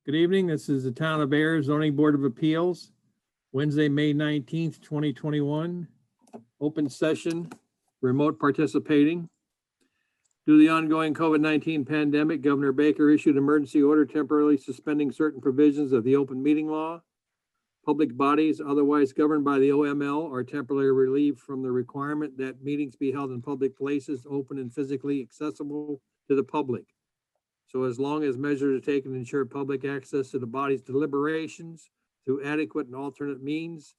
Good evening. This is the Town of Ayer Zoning Board of Appeals, Wednesday, May 19th, 2021. Open session, remote participating. Due to the ongoing COVID-19 pandemic, Governor Baker issued emergency order temporarily suspending certain provisions of the open meeting law. Public bodies otherwise governed by the OML are temporarily relieved from the requirement that meetings be held in public places, open and physically accessible to the public. So as long as measures are taken to ensure public access to the body's deliberations through adequate and alternate means,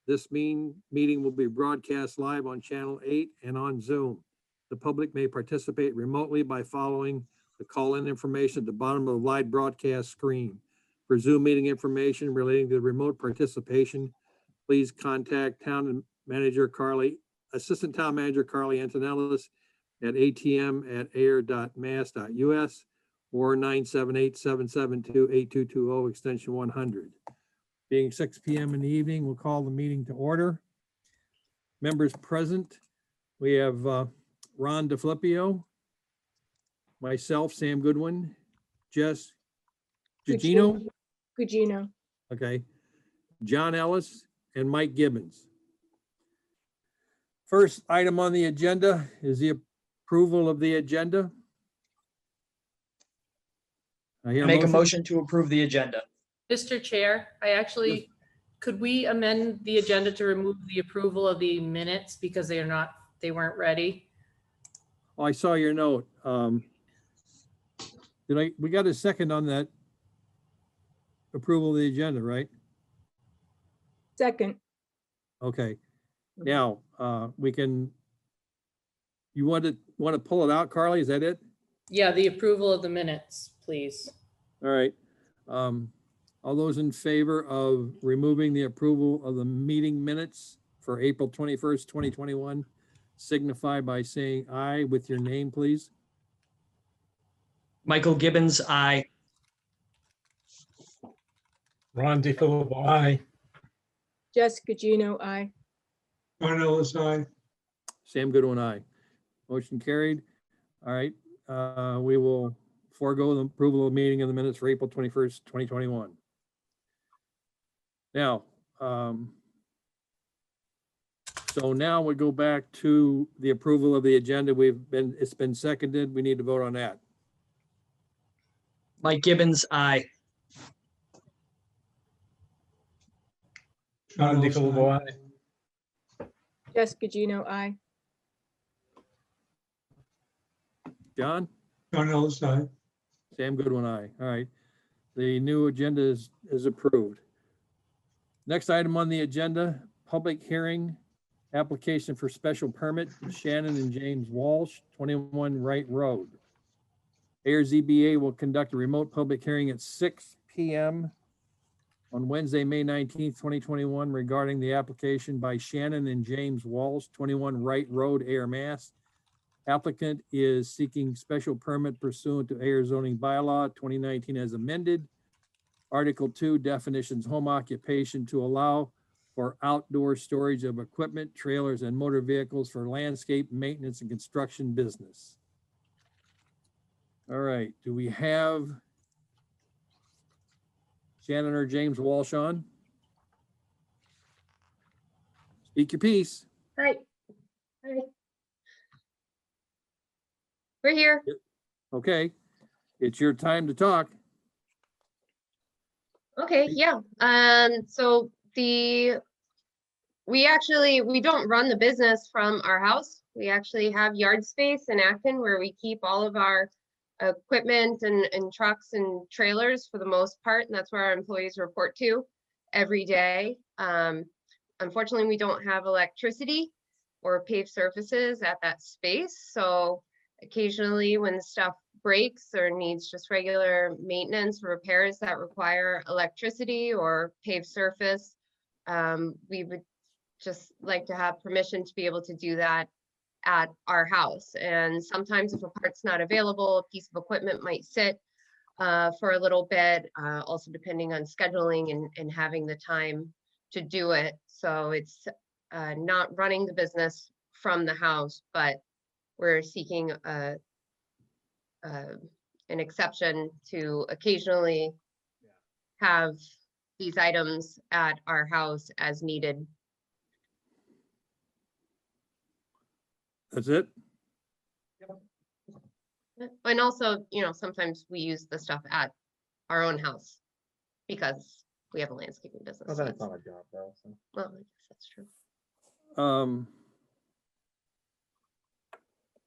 this meeting will be broadcast live on Channel 8 and on Zoom. The public may participate remotely by following the call-in information at the bottom of the live broadcast screen. For Zoom meeting information relating to remote participation, please contact Assistant Town Manager Carly Antonellis at atm@ayer.mass.us or 978-772-8220 extension 100. Being 6 p.m. in the evening, we'll call the meeting to order. Members present, we have Ron DeFlippio, myself, Sam Goodwin, Jess Gugino, okay, John Ellis, and Mike Gibbons. First item on the agenda is the approval of the agenda. Make a motion to approve the agenda. Mr. Chair, could we amend the agenda to remove the approval of the minutes because they weren't ready? Oh, I saw your note. We got a second on that approval of the agenda, right? Second. Okay. Now, you want to pull it out, Carly? Is that it? Yeah, the approval of the minutes, please. All right. All those in favor of removing the approval of the meeting minutes for April 21st, 2021, signify by saying aye with your name, please. Michael Gibbons, aye. Ron DeFilippo, aye. Jess Gugino, aye. John Ellis, aye. Sam Goodwin, aye. Motion carried. All right. We will forego the approval of the meeting of the minutes for April 21st, 2021. Now, so now we go back to the approval of the agenda. It's been seconded. We need to vote on that. Mike Gibbons, aye. John DeFilippo, aye. Jess Gugino, aye. John? John Ellis, aye. Sam Goodwin, aye. All right. The new agenda is approved. Next item on the agenda, public hearing, application for special permit, Shannon and James Walsh, 21 Wright Road. Ayer ZBA will conduct a remote public hearing at 6 p.m. on Wednesday, May 19th, 2021, regarding the application by Shannon and James Walsh, 21 Wright Road, Ayer, Mass. Applicant is seeking special permit pursuant to Ayer zoning bylaw 2019 as amended. Article 2 definitions home occupation to allow for outdoor storage of equipment, trailers, and motor vehicles for landscape maintenance and construction business. All right, do we have Shannon or James Walsh on? Speak your piece. Hi. Hi. We're here. Okay, it's your time to talk. Okay, yeah. So we don't run the business from our house. We actually have yard space in Acton where we keep all of our equipment and trucks and trailers for the most part, and that's where our employees report to every day. Unfortunately, we don't have electricity or paved surfaces at that space, so occasionally when stuff breaks or needs just regular maintenance or repairs that require electricity or paved surface, we would just like to have permission to be able to do that at our house. And sometimes if a part's not available, a piece of equipment might sit for a little bit, also depending on scheduling and having the time to do it. So it's not running the business from the house, but we're seeking an exception to occasionally have these items at our house as needed. That's it? And also, sometimes we use the stuff at our own house because we have a landscaping business. Well, so then it's it's- not a job though, so. Well, I guess that's true.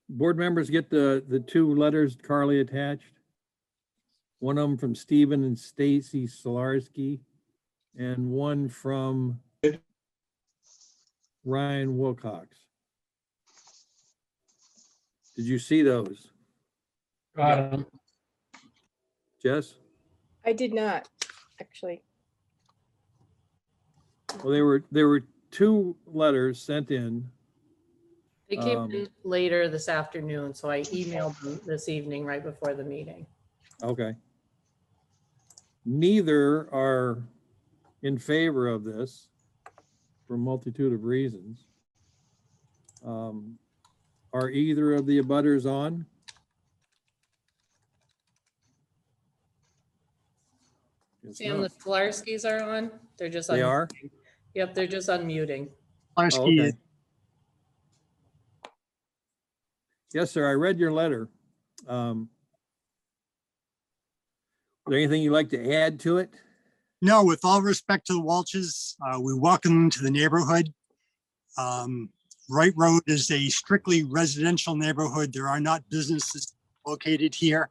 Board members get the two letters Carly attached. One of them from Stephen and Stacy Solarski, and one from Ryan Wilcox. Did you see those, Got him. Jess? I did not, actually. Well, there were two letters sent in. They came in later this afternoon, so I emailed them this evening right before the meeting. Okay. Neither are in favor of this for a multitude of reasons. Are either of the abutters on? Guess Sam, the not. Sklarskis are on. They're just. They unmuting. are? Yep, they're just unmuting. Oh, okay. Yes, sir, I read your letter. Is there anything you'd like to add to it? No, with all respect to the Welches, we welcome them to the neighborhood. Wright Road is a strictly residential neighborhood. There are not businesses located here.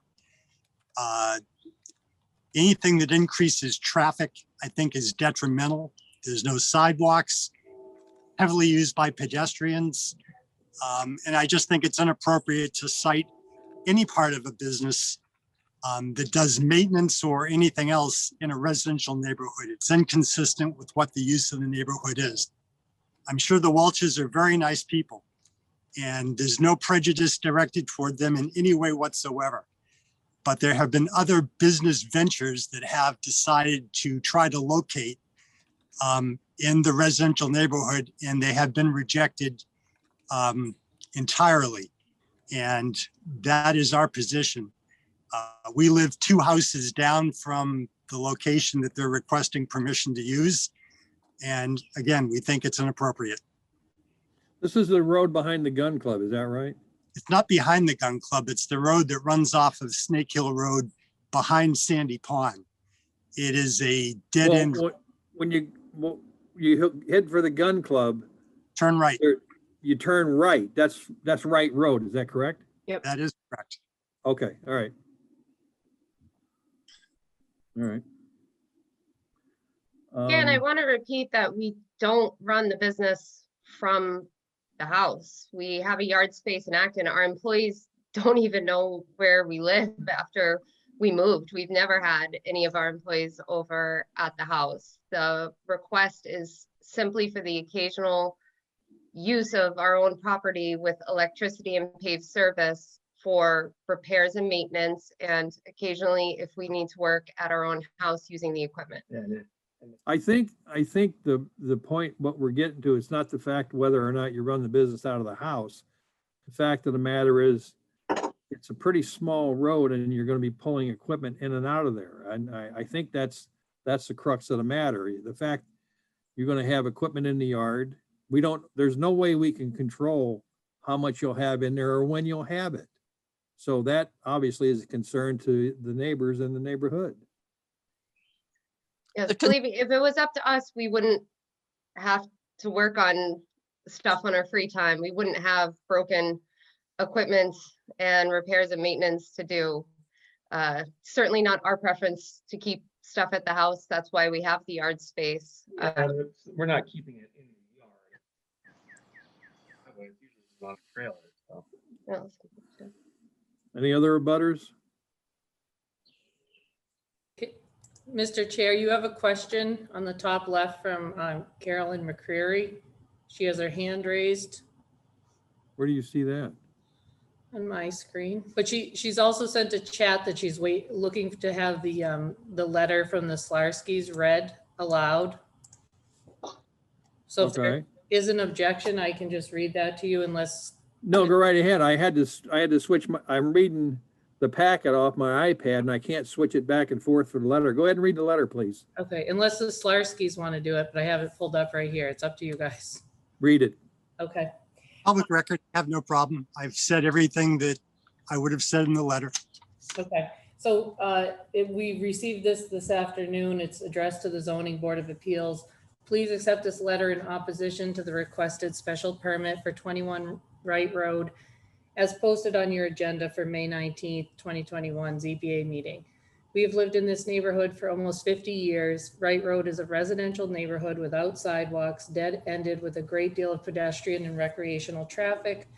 Anything that increases traffic, I think, is detrimental. There's no sidewalks, heavily used by pedestrians. And I just think it's inappropriate to cite any part of a business that does maintenance or anything else in a residential neighborhood. It's inconsistent with what the use of the neighborhood is. I'm sure the Welches are very nice people, and there's no prejudice directed toward them in any way whatsoever. But there have been other business ventures that have decided to try to locate in the residential neighborhood, and they have been rejected entirely. And that is our position. We live 2 houses down from the location that they're requesting permission to use. And again, we think it's inappropriate. This is the road behind the gun club, is that right? It's not behind the gun club. It's the road that runs off of Snake Hill Road behind Sandy Pond. It is a dead Well, end. When you head for the gun club, Turn right. you turn right. That's Wright Road, is that correct? That is correct. Okay, all right. All right. And I want to repeat that we don't run the business from the house. We have a yard space in Acton. Our employees don't even know where we live after we moved. We've never had any of our employees over at the house. The request is simply for the occasional use of our own property with electricity and paved service for repairs and maintenance, and occasionally if we need to work at our own house using the equipment. Yeah, I think the point, what we're getting to is not the fact whether or not you run the business out of the house. The fact of the matter is, it's a pretty small road and you're gonna be pulling equipment in and out of there. And I think that's the crux of the matter. The fact you're gonna have equipment in the yard. There's no way we can control how much you'll have in there or when you'll have it. So that obviously is a concern to the neighbors in the neighborhood. Yes, believe me, if it was up to us, we wouldn't have to work on stuff on our free time. We wouldn't have broken equipment and repairs and maintenance to do. Certainly not our preference to keep stuff at the house. That's why we have the yard space. we're not keeping it in the yard. That way it's usually on a trailer, so. Well, Any other abutters? Mr. Chair, you have a question on the top left from Carolyn McCreary. She has her hand raised Where do you see that? on my screen, but she's also sent a chat that she's looking to have the letter from the Sklarskis read aloud. So if there Okay. is an objection, I can just read that to you unless, No, go right ahead. I had to switch I'm reading the packet off my iPad and I can't switch it back and forth for the letter. Go ahead and read the letter, please. Okay, unless the Slarskis want to do it, but I have it pulled up right here. It's up to you guys. Read it. Okay, Public record, have no problem. I've said everything that I would have said in the letter. okay. So we received this afternoon. It's addressed to the Zoning Board of Appeals. Please accept this letter in opposition to the requested special permit for 21 Wright Road as posted on your agenda for May 19th, 2021 ZBA meeting. We have lived in this neighborhood for almost 50 years. Wright Road is a residential neighborhood without sidewalks, dead-ended with a great deal of pedestrian and recreational traffic,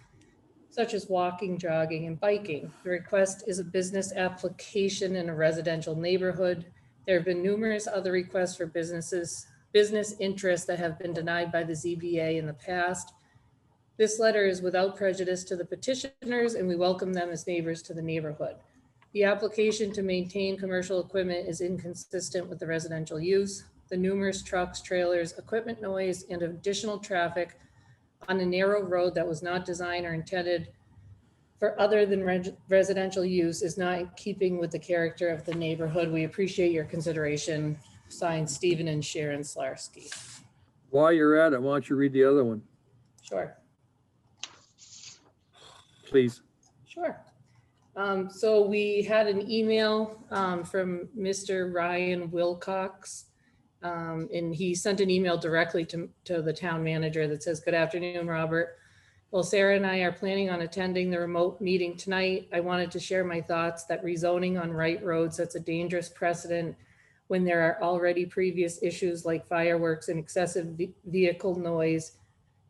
such as walking, jogging, and biking. The request is a business application in a residential neighborhood. There have been numerous other requests for business interests that have been denied by the ZBA in the past. This letter is without prejudice to the petitioners, and we welcome them as neighbors to the neighborhood. The application to maintain commercial equipment is inconsistent with the residential use. The numerous trucks, trailers, equipment noise, and additional traffic on a narrow road that was not designed or intended for other than residential use is not in keeping with the character of the neighborhood. We appreciate your consideration. Signed, Stephen and Sharon Slarski. While you're at it, why don't you read the other one, Sure. please? Sure. So we had an email from Mr. Ryan Wilcox. And he sent an email directly to the town manager that says, "Good afternoon, Robert. Well, Sarah and I are planning on attending the remote meeting tonight. I wanted to share my thoughts that rezoning on Wright Road sets a dangerous precedent when there are already previous issues like fireworks and excessive vehicle noise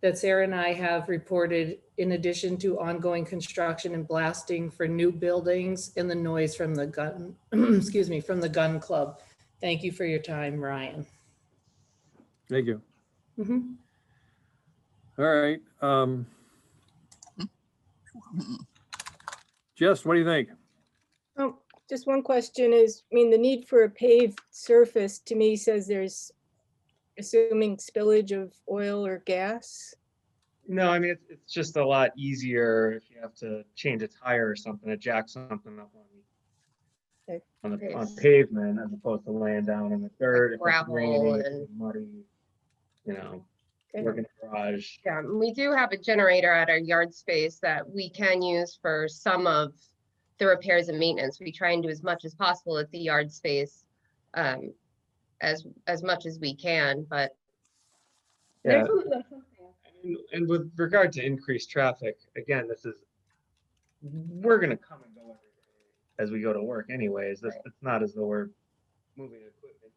that Sarah and I have reported, in addition to ongoing construction and blasting for new buildings and the noise from the gun, excuse me, from the gun club. Thank you for your time, Ryan." Thank you. Mhm. All right. Jess, what do you think? Oh, just one question is, I mean, the need for a paved surface to me says there's assuming spillage of oil or gas. No, I mean, it's just a lot easier if you have to change a tire or something, to jack something up Okay. on pavement as opposed to laying down in the dirt. If it's Gravel raining, if and- it's muddy, you know, Okay. work in the garage. Yeah, and we do have a generator at our yard space that we can use for some of the repairs and maintenance. We try and do as much as possible at the yard space, as much as we can, but Yeah, there's something. and with regard to increased traffic, again, we're gonna come and go every day as we go to work anyways. It's not as though we're moving equipment.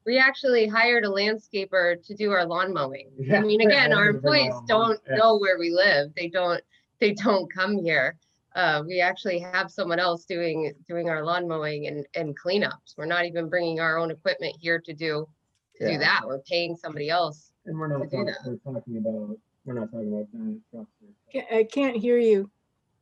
We actually hired a landscaper to do our lawn mowing. I Yeah. mean, again, Yeah, our we're gonna bring employees lawn don't mowing, yeah. know where we live. They don't come here. We actually have someone else doing our lawn mowing and cleanups. We're not even bringing our own equipment here to do Yeah. that. We're paying somebody else. And we're to not do talking, that. we're not talking about giant trucks. I can't hear you.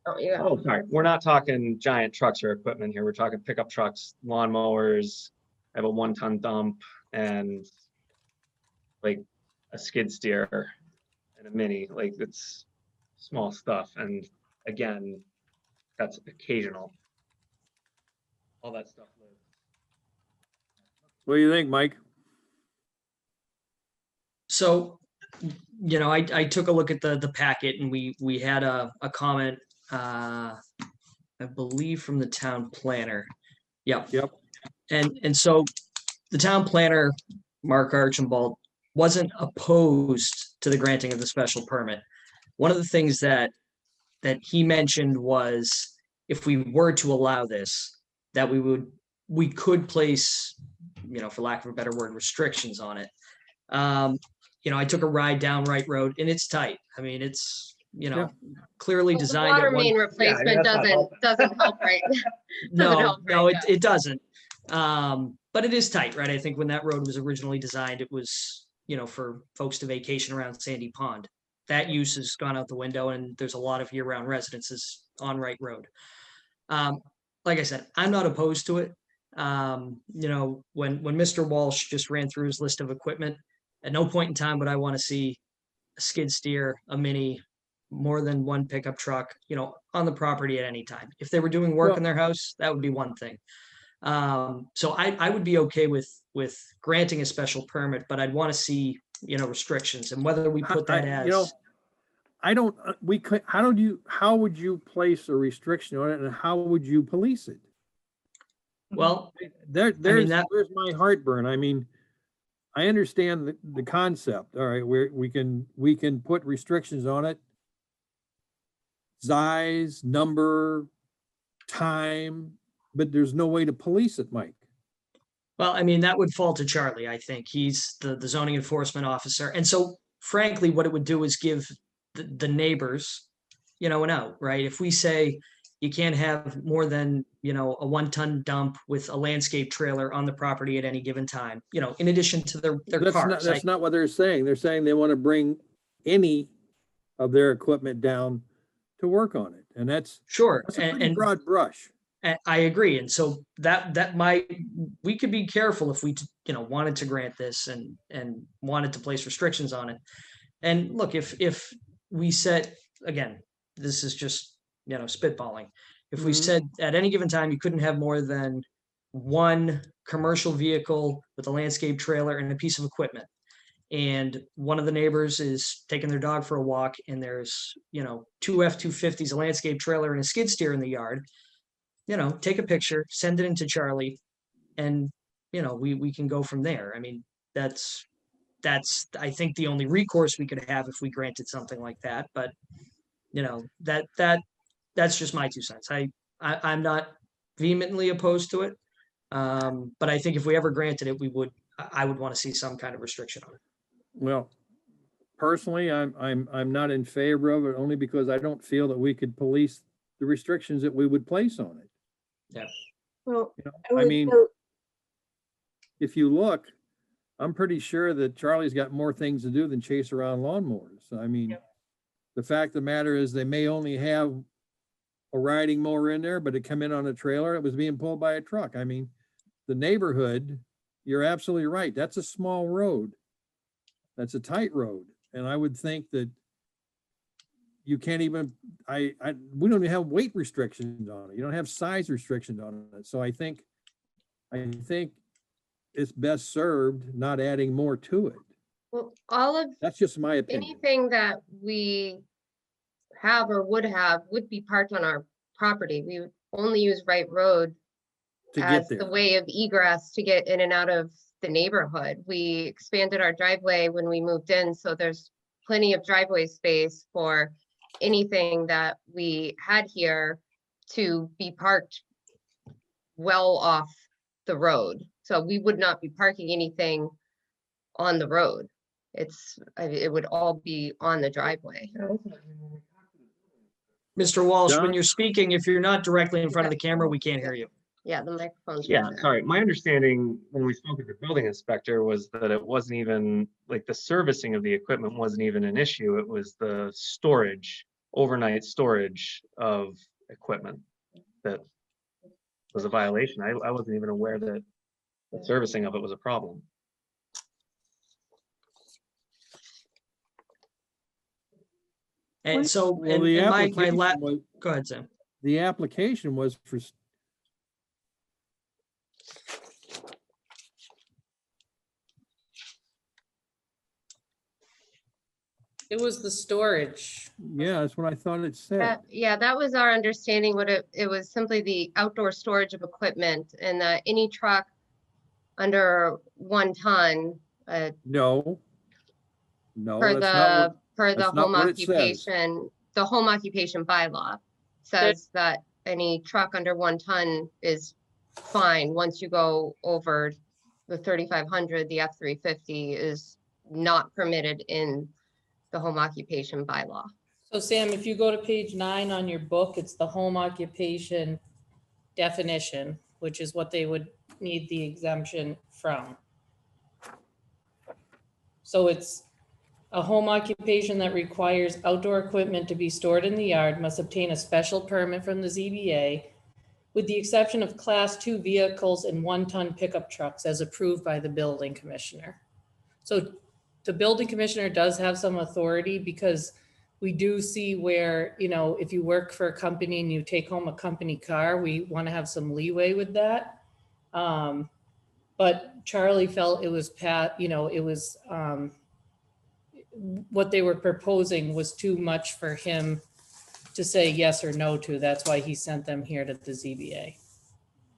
Oh, yeah. Oh, sorry. We're not talking giant trucks or equipment here. We're talking pickup trucks, lawn mowers. I have a 1-ton dump and like a skid steer and a mini. Like, it's small stuff. And again, that's occasional. All that stuff lives. What do you think, Mike? So, I took a look at the packet and we had a comment, I believe from the town planner. Yep. Yep. And so the town planner, Mark Archibald, wasn't opposed to the granting of the special permit. One of the things that he mentioned was if we were to allow this, that we could place, for lack of a better word, restrictions on it. I took a ride down Wright Road and it's tight. I mean, it's, clearly Well, the designed. water at one- main replacement that's not helping. doesn't help, right? No, help no, right it doesn't. But it is tight, right? I think when that road was originally designed, it was, for folks to vacation around Sandy Pond. That use has gone out the window and there's a lot of year-round residences on Wright Road. Like I said, I'm not opposed to it. When Mr. Walsh just ran through his list of equipment, at no point in time would I want to see a skid steer, a mini, more than one pickup truck, on the property at any time. If they were doing work Well- in their house, that would be one thing. So I would be okay with granting a special permit, but I'd want to see, restrictions, and whether we put that as, I don't, we could, how would you place a restriction on it and how would you police it? well, There's that- my heartburn. I mean, I understand the concept. All right, we can put restrictions on it. Size, number, time, but there's no way to police it, Mike. well, that would fall to Charlie. I think he's the zoning enforcement officer. And so frankly, what it would do is give the neighbors, an out, right? If we say you can't have more than, a 1-ton dump with a landscape trailer on the property at any given time, in addition to their cars. That's not what they're saying. They're saying they want to bring any of their equipment down to work on it. And that's Sure. a pretty And broad brush. I agree. And so we could be careful if we, wanted to grant this and wanted to place restrictions on it. And look, if we said, again, this is just, spitballing. If we Mhm. said at any given time, you couldn't have more than one commercial vehicle with a landscape trailer and a piece of equipment. And one of the neighbors is taking their dog for a walk and there's, two F-250s, a landscape trailer and a skid steer in the yard, take a picture, send it into Charlie, and, we can go from there. That's I think the only recourse we could have if we granted something like that. But, that's just my 2 cents. I'm not vehemently opposed to it. But I think if we ever granted it, I would want to see some kind of restriction on it. Well, personally, I'm not in favor of it only because I don't feel that we could police the restrictions that we would place on it. Well, You know, I I would mean, note- if you look, I'm pretty sure that Charlie's got more things to do than chase around lawnmowers. I mean, the fact of the matter is they may only have a riding mower in there, but it come in on a trailer. It was being pulled by a truck. I mean, the neighborhood, you're absolutely right. That's a small road. That's a tight road. And I would think that you can't even, we don't even have weight restrictions on it. You don't have size restrictions on it. So I think it's best served not adding more to it. Well, all of That's just my opinion. anything that we have or would be parked on our property. We would only use Wright Road To get as the there. way of egress to get in and out of the neighborhood. We expanded our driveway when we moved in, so there's plenty of driveway space for anything that we had here to be parked well off the road. So we would not be parking anything on the road. It would all be on the driveway. Mr. Walsh, when John? you're speaking, if you're not directly in front of the camera, we can't hear you. Yeah, the microphone's. Yeah, right there. sorry. My understanding when we spoke with the building inspector was that it wasn't even, like, the servicing of the equipment wasn't even an issue. It was the storage, overnight storage of equipment that was a violation. I wasn't even aware that the servicing of it was a problem. And so, Well, and the and my application was, go ahead, Sam. the application was for, It was the storage. yeah, that's what I thought it said. Yeah, that was our understanding. It was simply the outdoor storage of equipment, and that any truck under 1 ton, No. No, per that's not the, per the that's not home what it says. occupation, the home occupation bylaw says that any truck under 1 ton is fine. Once you go over the 3,500, the F-350 is not permitted in the home occupation bylaw. So Sam, if you go to page 9 on your book, it's the home occupation definition, which is what they would need the exemption from. So it's a home occupation that requires outdoor equipment to be stored in the yard must obtain a special permit from the ZBA, with the exception of Class 2 vehicles and 1-ton pickup trucks as approved by the building commissioner. So the building commissioner does have some authority because we do see where, you know, if you work for a company and you take home a company car, we want to have some leeway with that. But Charlie felt it was what they were proposing was too much for him to say yes or no to. That's why he sent them here to the ZBA.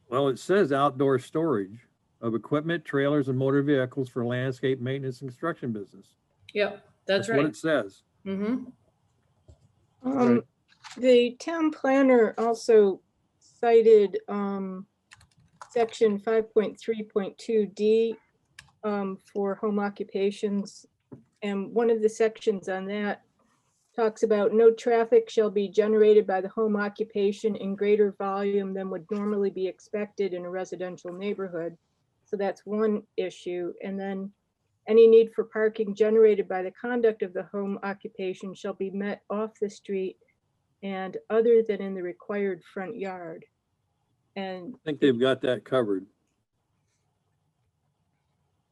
Well, it says outdoor storage of equipment, trailers, and motor vehicles for landscape maintenance and construction business. Yep, that's What right. it says. Mm-hmm. Um, the town planner also cited, section 5.3.2D, for home occupations. And one of the sections on that talks about no traffic shall be generated by the home occupation in greater volume than would normally be expected in a residential neighborhood. So that's one issue. And then any need for parking generated by the conduct of the home occupation shall be met off the street and other than in the required front yard. And I think they've got that covered.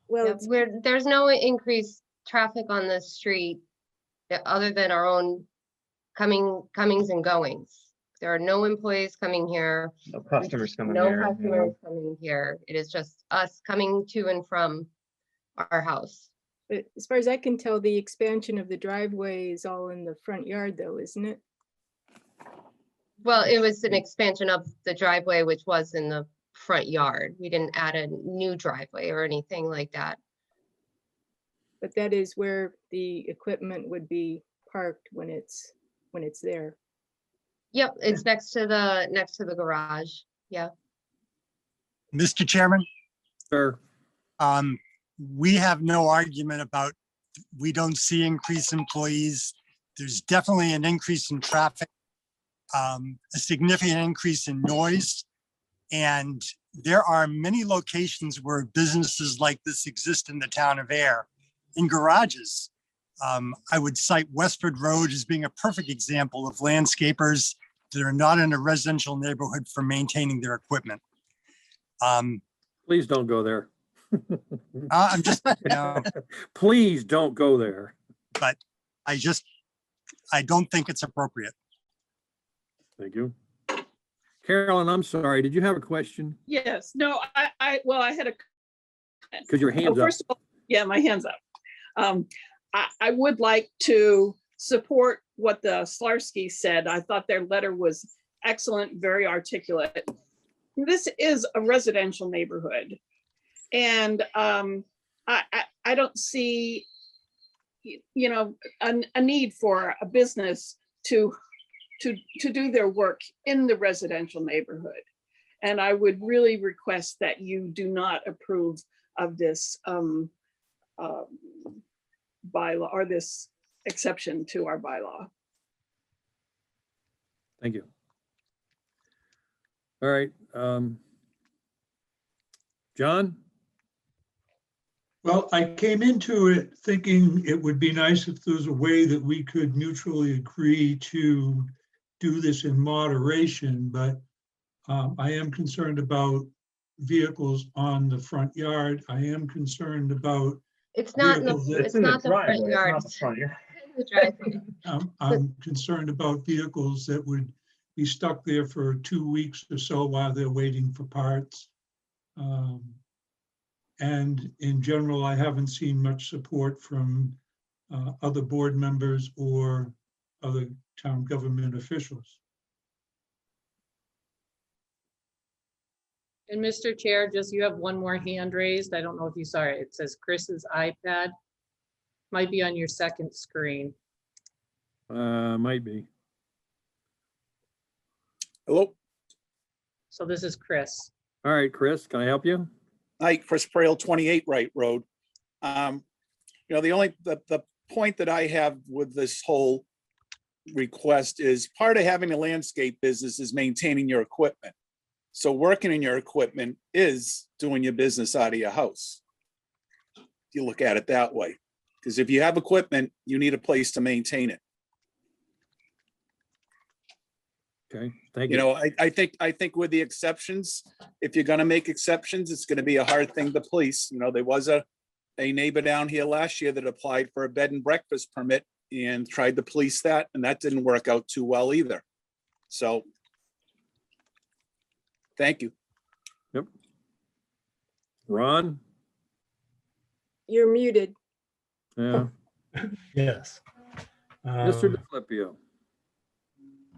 well, Yeah, there's no increased traffic on the street other than our own comings and goings. There are no employees coming here. No customers coming No here. you know. customers coming here. It is just us coming to and from our house. but as far as I can tell, the expansion of the driveway is all in the front yard though, isn't it? Well, it was an expansion of the driveway, which was in the front yard. We didn't add a new driveway or anything like that. But that is where the equipment would be parked when it's there. Yep, it's next to the garage. Yeah. Mr. Chairman, Sure. we have no argument about, we don't see increased employees. There's definitely an increase in traffic, a significant increase in noise. And there are many locations where businesses like this exist in the town of Ayer, in garages. I would cite Westford Road as being a perfect example of landscapers that are not in a residential neighborhood for maintaining their equipment. Please don't go there. I'm just, Please don't go there. but I don't think it's appropriate. Thank you. Carolyn, I'm sorry. Did you have a question? Yes, no, I had a. Because your hand's up. First of all, yeah, my hand's up. I would like to support what the Slarskys said. I thought their letter was excellent, very articulate. This is a residential neighborhood. And I don't see, a need for a business to do their work in the residential neighborhood. And I would really request that you do not approve of this bylaw or this exception to our bylaw. Thank you. All right. John? Well, I came into it thinking it would be nice if there was a way that we could mutually agree to do this in moderation, but I am concerned about vehicles on the front yard. I am concerned about, It's not in the, Vehicles, it's not the front yard. It's not the front yard. It's the driveway. I'm concerned about vehicles that would be stuck there for 2 weeks or so while they're waiting for parts. And in general, I haven't seen much support from other board members or other town government officials. And Mr. Chair, just you have one more hand raised. I don't know if you saw it. It says Chris's iPad. Might be on your second screen. Might be. Hello, So this is Chris. All right, Chris, can I help you? hi, Chris Prail, 28 Wright Road. The point that I have with this whole request is part of having a landscape business is maintaining your equipment. So working in your equipment is doing your business out of your house. If you look at it that way, because if you have equipment, you need a place to maintain it. Okay, thank You you. know, I think with the exceptions, if you're gonna make exceptions, it's gonna be a hard thing to police. You know, there was a neighbor down here last year that applied for a bed and breakfast permit and tried to police that, and that didn't work out too well either. So, thank you. Ron? You're muted. Yeah. Yes. Mr. DeFlippio,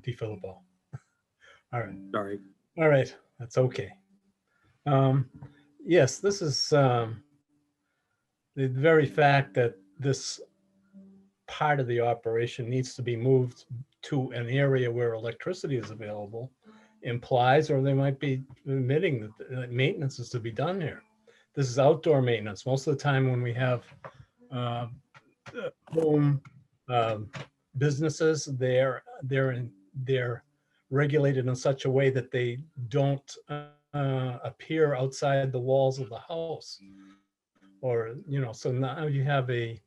DiFilippo. All right. sorry. All right. That's okay. Yes, this is the very fact that this part of the operation needs to be moved to an area where electricity is available implies, or they might be admitting that maintenance is to be done here. This is outdoor maintenance. Most of the time when we have home businesses, they're regulated in such a way that they don't appear outside the walls of the house. Or, so now you have a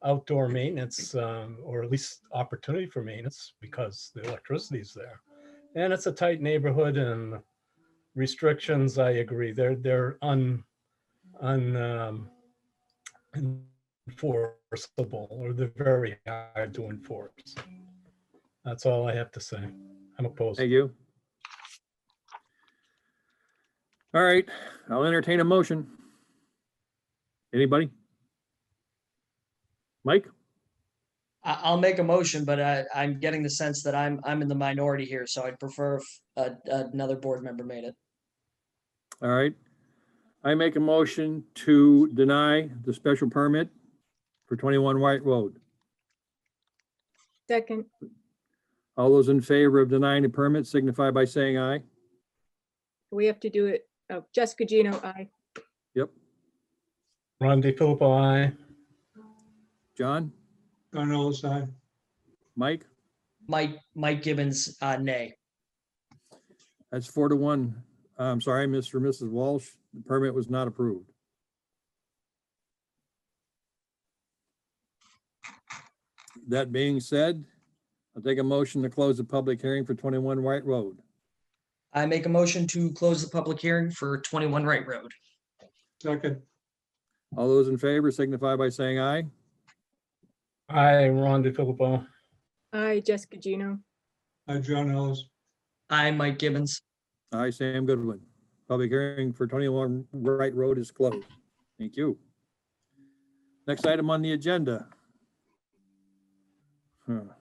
outdoor maintenance, or at least opportunity for maintenance because the electricity is there. And it's a tight neighborhood, and restrictions, I agree, they're enforceable, or they're very hard to enforce. That's all I have to say. I'm opposed. Thank you. All right, I'll entertain a motion. Anybody? Mike? I'll make a motion, but I'm getting the sense that I'm in the minority here, so I'd prefer if another board member made it. All right. I make a motion to deny the special permit for 21 White Road. Second, All those in favor of denying the permit signify by saying aye. we have to do it. Oh, Jessica Gino, aye. Yep. Ron DiFilippo, aye. John? John Ellis, aye. Mike? Mike Gibbons, nay. That's 4-1. I'm sorry, Mr. and Mrs. Walsh, the permit was not approved. That being said, I'll take a motion to close the public hearing for 21 White Road. I make a motion to close the public hearing for 21 Wright Road. Second, All those in favor signify by saying aye. Aye, Ron DiFilippo. Aye, Jessica Gino. aye, John Ellis. I'm Mike Gibbons. Aye, Sam Goodwin. Public hearing for 21 Wright Road is closed. Thank you. Next item on the agenda. Well,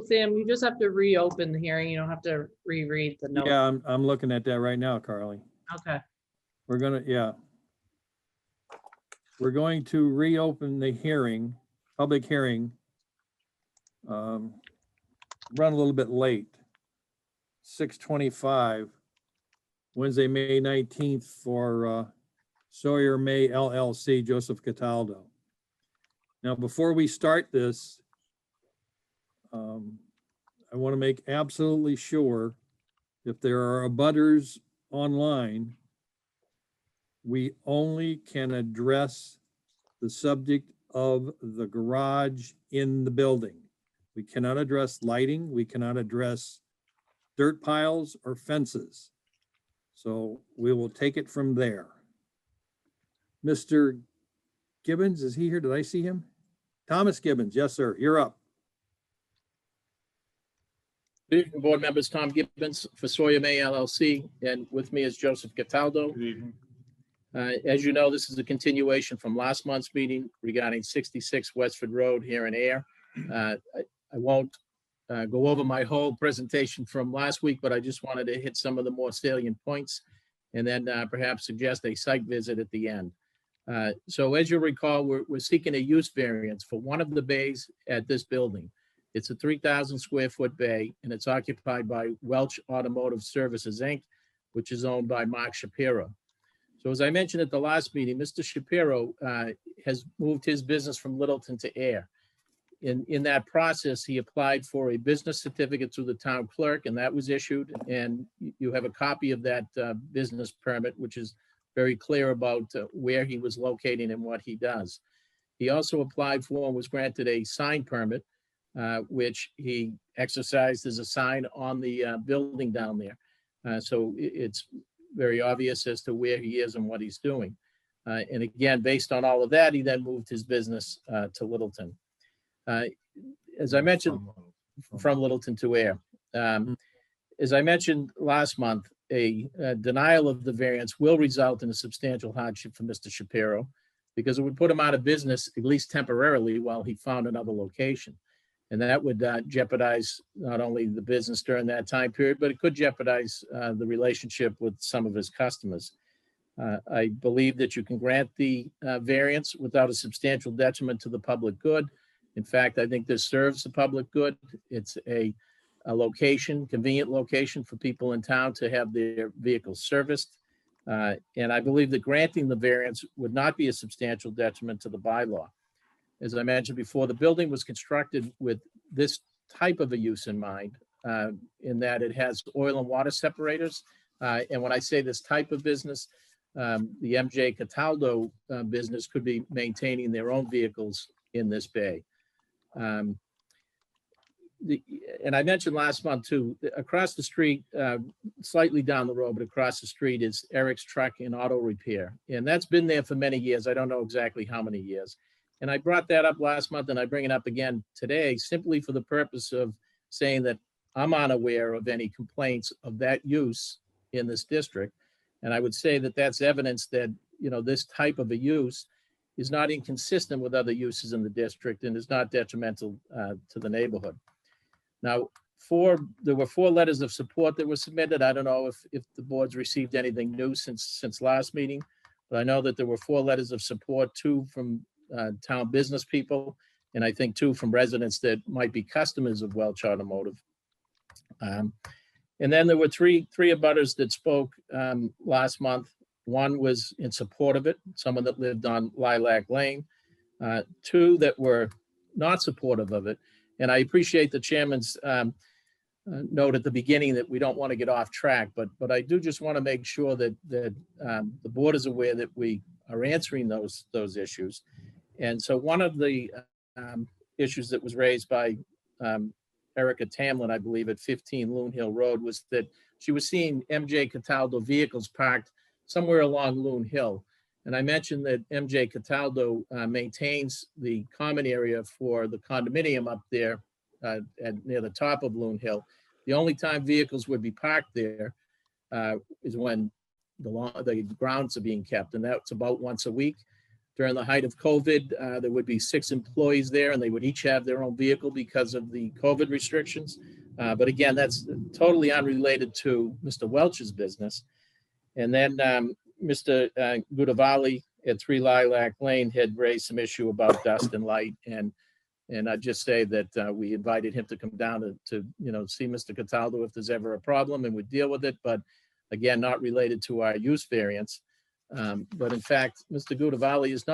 Sam, you just have to reopen the hearing. You don't have to reread the note. Yeah, I'm looking at that right now, Carly. Okay. We're gonna, yeah. We're going to reopen the hearing, public hearing. Run a little bit late. 6:25, Wednesday, May 19th for Sawyer May LLC, Joseph Cataldo. Now, before we start this, I want to make absolutely sure if there are abutters online, we only can address the subject of the garage in the building. We cannot address lighting. We cannot address dirt piles or fences. So we will take it from there. Mr. Gibbons, is he here? Did I see him? Thomas Gibbons, yes, sir. You're up. Good evening, board members. Tom Gibbons for Sawyer May LLC, and with me is Joseph Cataldo. Good evening. As you know, this is a continuation from last month's meeting regarding 66 Westford Road here in Ayer. I won't go over my whole presentation from last week, but I just wanted to hit some of the more salient points and then perhaps suggest a site visit at the end. So as you recall, we're seeking a use variance for one of the bays at this building. It's a 3,000 square foot bay, and it's occupied by Welch Automotive Services, Inc., which is owned by Mark Shapiro. So as I mentioned at the last meeting, Mr. Shapiro has moved his business from Littleton to Ayer. In that process, he applied for a business certificate through the town clerk, and that was issued. And you have a copy of that business permit, which is very clear about where he was locating and what he does. He also applied for and was granted a sign permit, which he exercised as a sign on the building down there. So it's very obvious as to where he is and what he's doing. And again, based on all of that, he then moved his business to Littleton. As I mentioned, from Littleton to Ayer. As I mentioned last month, a denial of the variance will result in a substantial hardship for Mr. Shapiro because it would put him out of business, at least temporarily, while he found another location. And that would jeopardize not only the business during that time period, but it could jeopardize the relationship with some of his customers. I believe that you can grant the variance without a substantial detriment to the public good. In fact, I think this serves the public good. It's a location, convenient location for people in town to have their vehicles serviced. And I believe that granting the variance would not be a substantial detriment to the bylaw. As I mentioned before, the building was constructed with this type of a use in mind, in that it has oil and water separators. And when I say this type of business, the MJ Cataldo business could be maintaining their own vehicles in this bay. And I mentioned last month too, across the street, slightly down the road, but across the street is Eric's Truck and Auto Repair. And that's been there for many years. I don't know exactly how many years. And I brought that up last month and I bring it up again today, simply for the purpose of saying that I'm unaware of any complaints of that use in this district. And I would say that that's evidence that, you know, this type of a use is not inconsistent with other uses in the district and is not detrimental to the neighborhood. Now, there were 4 letters of support that were submitted. I don't know if the board's received anything new since last meeting, but I know that there were 4 letters of support, 2 from town business people, and I think 2 from residents that might be customers of Welch Automotive. And then there were three abutters that spoke last month. 1 was in support of it, someone that lived on Lilac Lane. 2 that were not supportive of it. And I appreciate the chairman's note at the beginning that we don't want to get off track, but I do just want to make sure that the board is aware that we are answering those issues. And so one of the issues that was raised by Erica Tamlin, I believe, at 15 Loon Hill Road, was that she was seeing MJ Cataldo vehicles parked somewhere along Loon Hill. And I mentioned that MJ Cataldo maintains the common area for the condominium up there near the top of Loon Hill. The only time vehicles would be parked there is when the grounds are being kept, and that's about once a week. During the height of COVID, there would be 6 employees there, and they would each have their own vehicle because of the COVID restrictions. But again, that's totally unrelated to Mr. Welch's business. And then Mr. Gudavalli at 3 Lilac Lane had raised some issue about dust and light. And I'd just say that we invited him to come down to see Mr. Cataldo if there's ever a problem, and we'd deal with it. But again, not related to our use variance. But in fact, Mr. Gudavalli is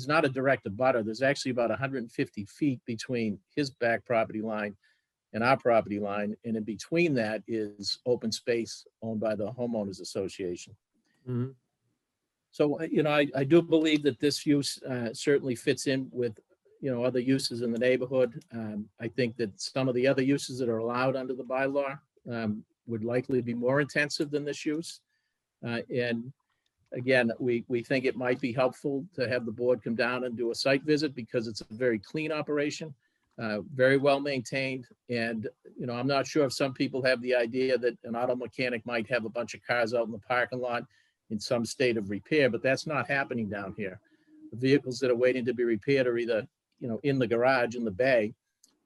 not a direct abutter. There's actually about 150 feet between his back property line and our property line. And in between that is open space owned by the homeowners association. Mhm. So, I do believe that this use certainly fits in with, other uses in the neighborhood. I think that some of the other uses that are allowed under the bylaw would likely be more intensive than this use. And again, we think it might be helpful to have the board come down and do a site visit because it's a very clean operation, very well maintained. And, I'm not sure if some people have the idea that an auto mechanic might have a bunch of cars out in the parking lot in some state of repair, but that's not happening down here. The vehicles that are waiting to be repaired are either, in the garage, in the bay,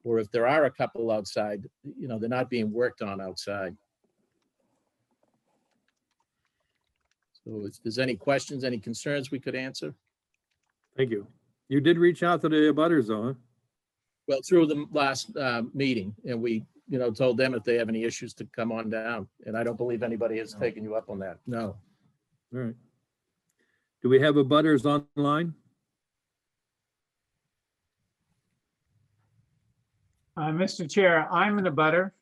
or if there are a couple outside, they're not being worked on outside. So if there's any questions, any concerns we could answer? Thank you. You did reach out to the abutters though, huh? Well, through the last meeting, and we, told them if they have any issues to come on down. And I don't believe anybody has taken you up on that. No. All right. Do we have abutters online? Mr. Chair, I'm in a butter.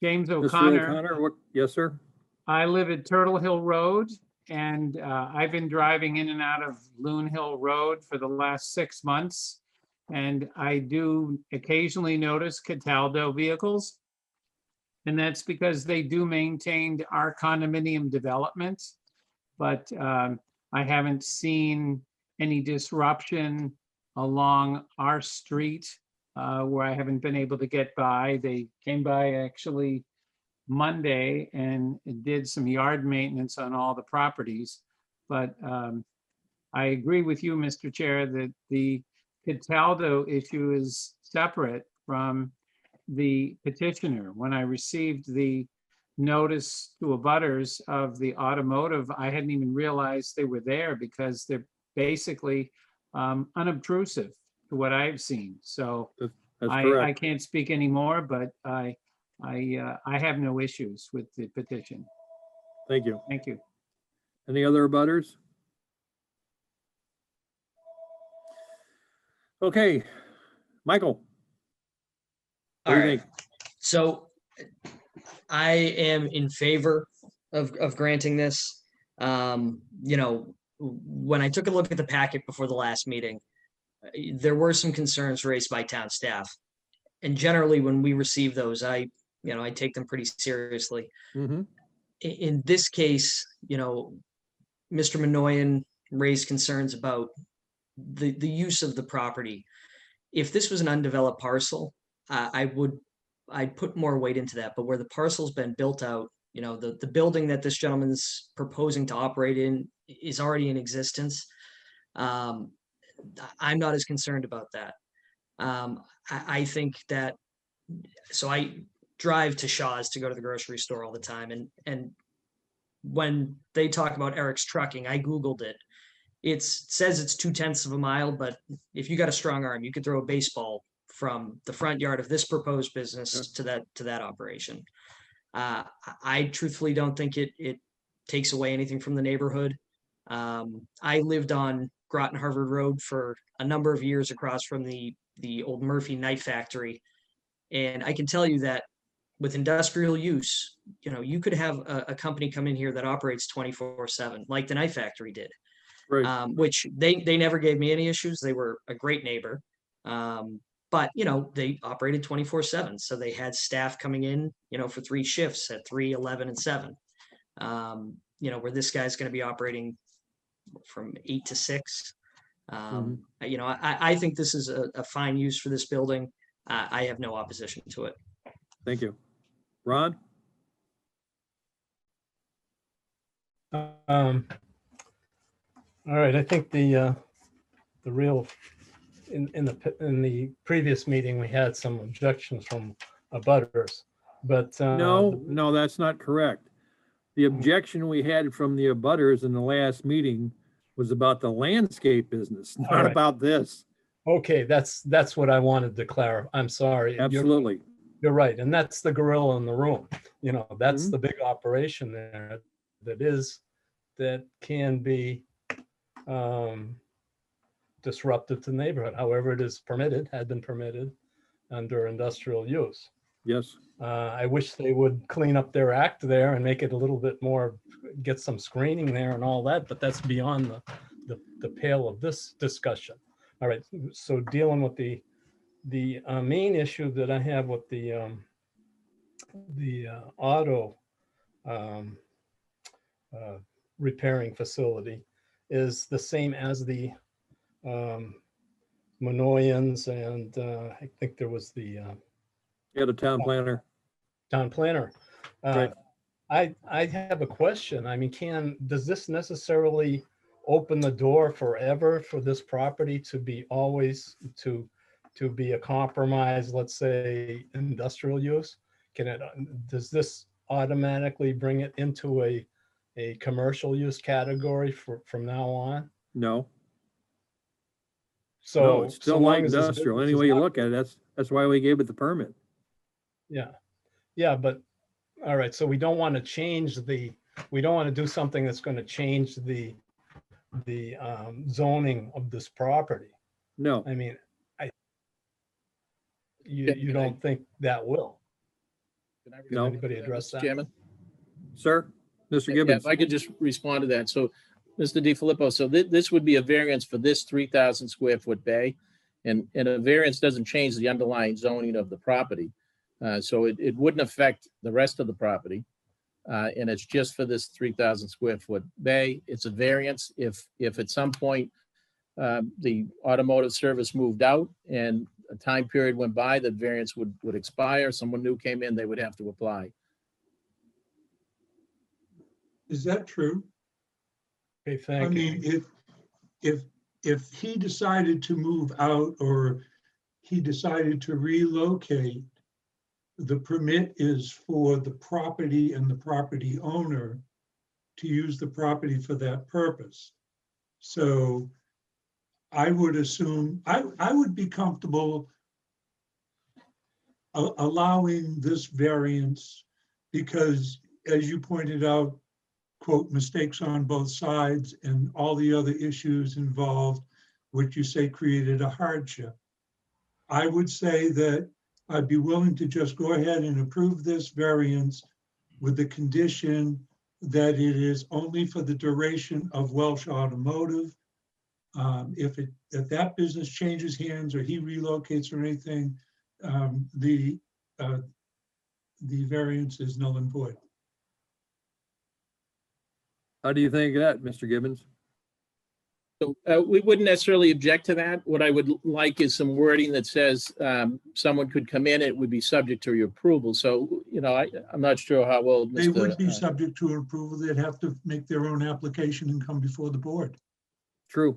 James Mr. O'Connor. O'Connor, yes, sir. I live at Turtle Hill Road, and I've been driving in and out of Loon Hill Road for the last 6 months. And I do occasionally notice Cataldo vehicles. And that's because they do maintain our condominium development. But I haven't seen any disruption along our street where I haven't been able to get by. They came by actually Monday and did some yard maintenance on all the properties. But I agree with you, Mr. Chair, that the Cataldo issue is separate from the petitioner. When I received the notice to abutters of the automotive, I hadn't even realized they were there because they're basically unobtrusive to what I've seen. So That's I correct. can't speak anymore, but I have no issues with the petition. Thank you. Thank you. Any other abutters? Okay, Michael. What All do you right. think? So I am in favor of granting this. You know, when I took a look at the packet before the last meeting, there were some concerns raised by town staff. And generally, when we receive those, I take them pretty seriously. Mm-hmm. In this case, Mr. Minoyan raised concerns about the use of the property. If this was an undeveloped parcel, I'd put more weight into that. But where the parcel's been built out, the building that this gentleman's proposing to operate in is already in existence. I'm not as concerned about that. I think that, so I drive to Shaw's to go to the grocery store all the time. And when they talk about Eric's Trucking, I Googled it. It says it's 0.2 of a mile, but if you got a strong arm, you could throw a baseball from the front yard of this proposed business to that operation. I truthfully don't think it takes away anything from the neighborhood. I lived on Groton Harvard Road for a number of years across from the old Murphy Knife Factory. And I can tell you that with industrial use, you could have a company come in here that operates 24/7, like the Knife Factory did. Right. Which they never gave me any issues. They were a great neighbor. But they operated 24/7. So they had staff coming in, for 3 shifts at 3, 11, and 7. Where this guy's going to be operating from 8 to 6. I think this is a fine use for this building. I have no opposition to it. Thank you. Ron? All right, I think the real, in the previous meeting, we had some objections from abutters, but. No, that's not correct. The objection we had from the abutters in the last meeting was about the landscape business, not right. about this. Okay, that's what I wanted to clarify. I'm sorry. Absolutely. You're right, and that's the gorilla in the room. That's Mhm. the big operation there that can be disruptive to the neighborhood. However, it is permitted, had been permitted under industrial use. Yes. I wish they would clean up their act there and make it a little bit more, get some screening there and all that, but that's beyond the pale of this discussion. All right, so dealing with the main issue that I have with the auto repairing facility is the same as the Minoyans, and I think there was the The town planner. town planner. Right. I have a question. I mean, does this necessarily open the door forever for this property to be always to be a compromise, let's say industrial use? Does this automatically bring it into a commercial use category from now on? No. So No, it's still so long light as this industrial. business Any is way you not- look at it, that's why we gave it the permit. Yeah, but all right, so we don't want to do something that's going to change the zoning of this property. No. I mean, you don't think that will? No. Anybody address that? Chairman? Sir? Mr. Yeah, Gibbons? if I could just respond to that. So, Mr. DiFilippo, so this would be a variance for this 3,000 square foot bay. And a variance doesn't change the underlying zoning of the property. So it wouldn't affect the rest of the property. And it's just for this 3,000 square foot bay. It's a variance. If at some point the automotive service moved out and a time period went by, the variance would expire. Someone new came in, they would have to apply. Is that true? Okay, I thank you. mean, if he decided to move out or he decided to relocate, the permit is for the property and the property owner to use the property for that purpose. So I would assume, I would be comfortable allowing this variance because, as you pointed out, quote, mistakes on both sides and all the other issues involved, which you say created a hardship. I would say that I'd be willing to just go ahead and approve this variance with the condition that it is only for the duration of Welsh Automotive. If that business changes hands or he relocates or anything, the variance is null and void. How do you think of that, Mr. Gibbons? So we wouldn't necessarily object to that. What I would like is some wording that says someone could come in, it would be subject to your approval. So, you know, I'm not sure how well. They would be Mr. subject to approval. They'd have to make their own application and come before the board. True.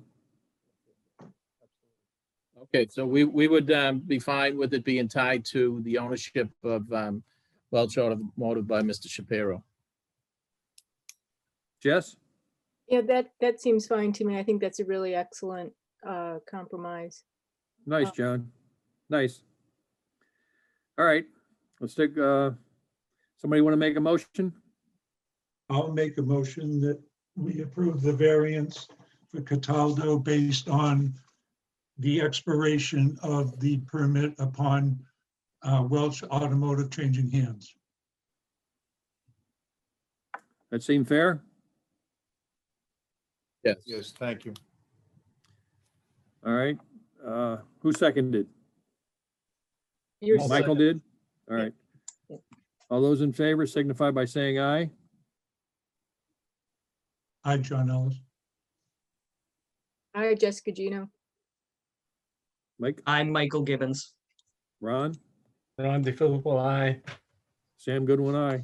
Okay, so we would be fine with it being tied to the ownership of Welch Automotive by Mr. Shapiro. Jess? Yeah, that seems fine to me. I think that's a really excellent compromise. Nice, John. Nice. All right, let's take, somebody want to make a motion? I'll make a motion that we approve the variance for Cataldo based on the expiration of the permit upon Welch Automotive changing hands. That seem fair? Yes. Yes, thank you. All right, who seconded? You're I'll Michael second. did? All right. All those in favor signify by saying aye. Hi, John Ellis. Hi, Jessica Gino. Mike, I'm Michael Gibbons. Ron, Ron DeFilippo, aye. Sam Goodwin, aye.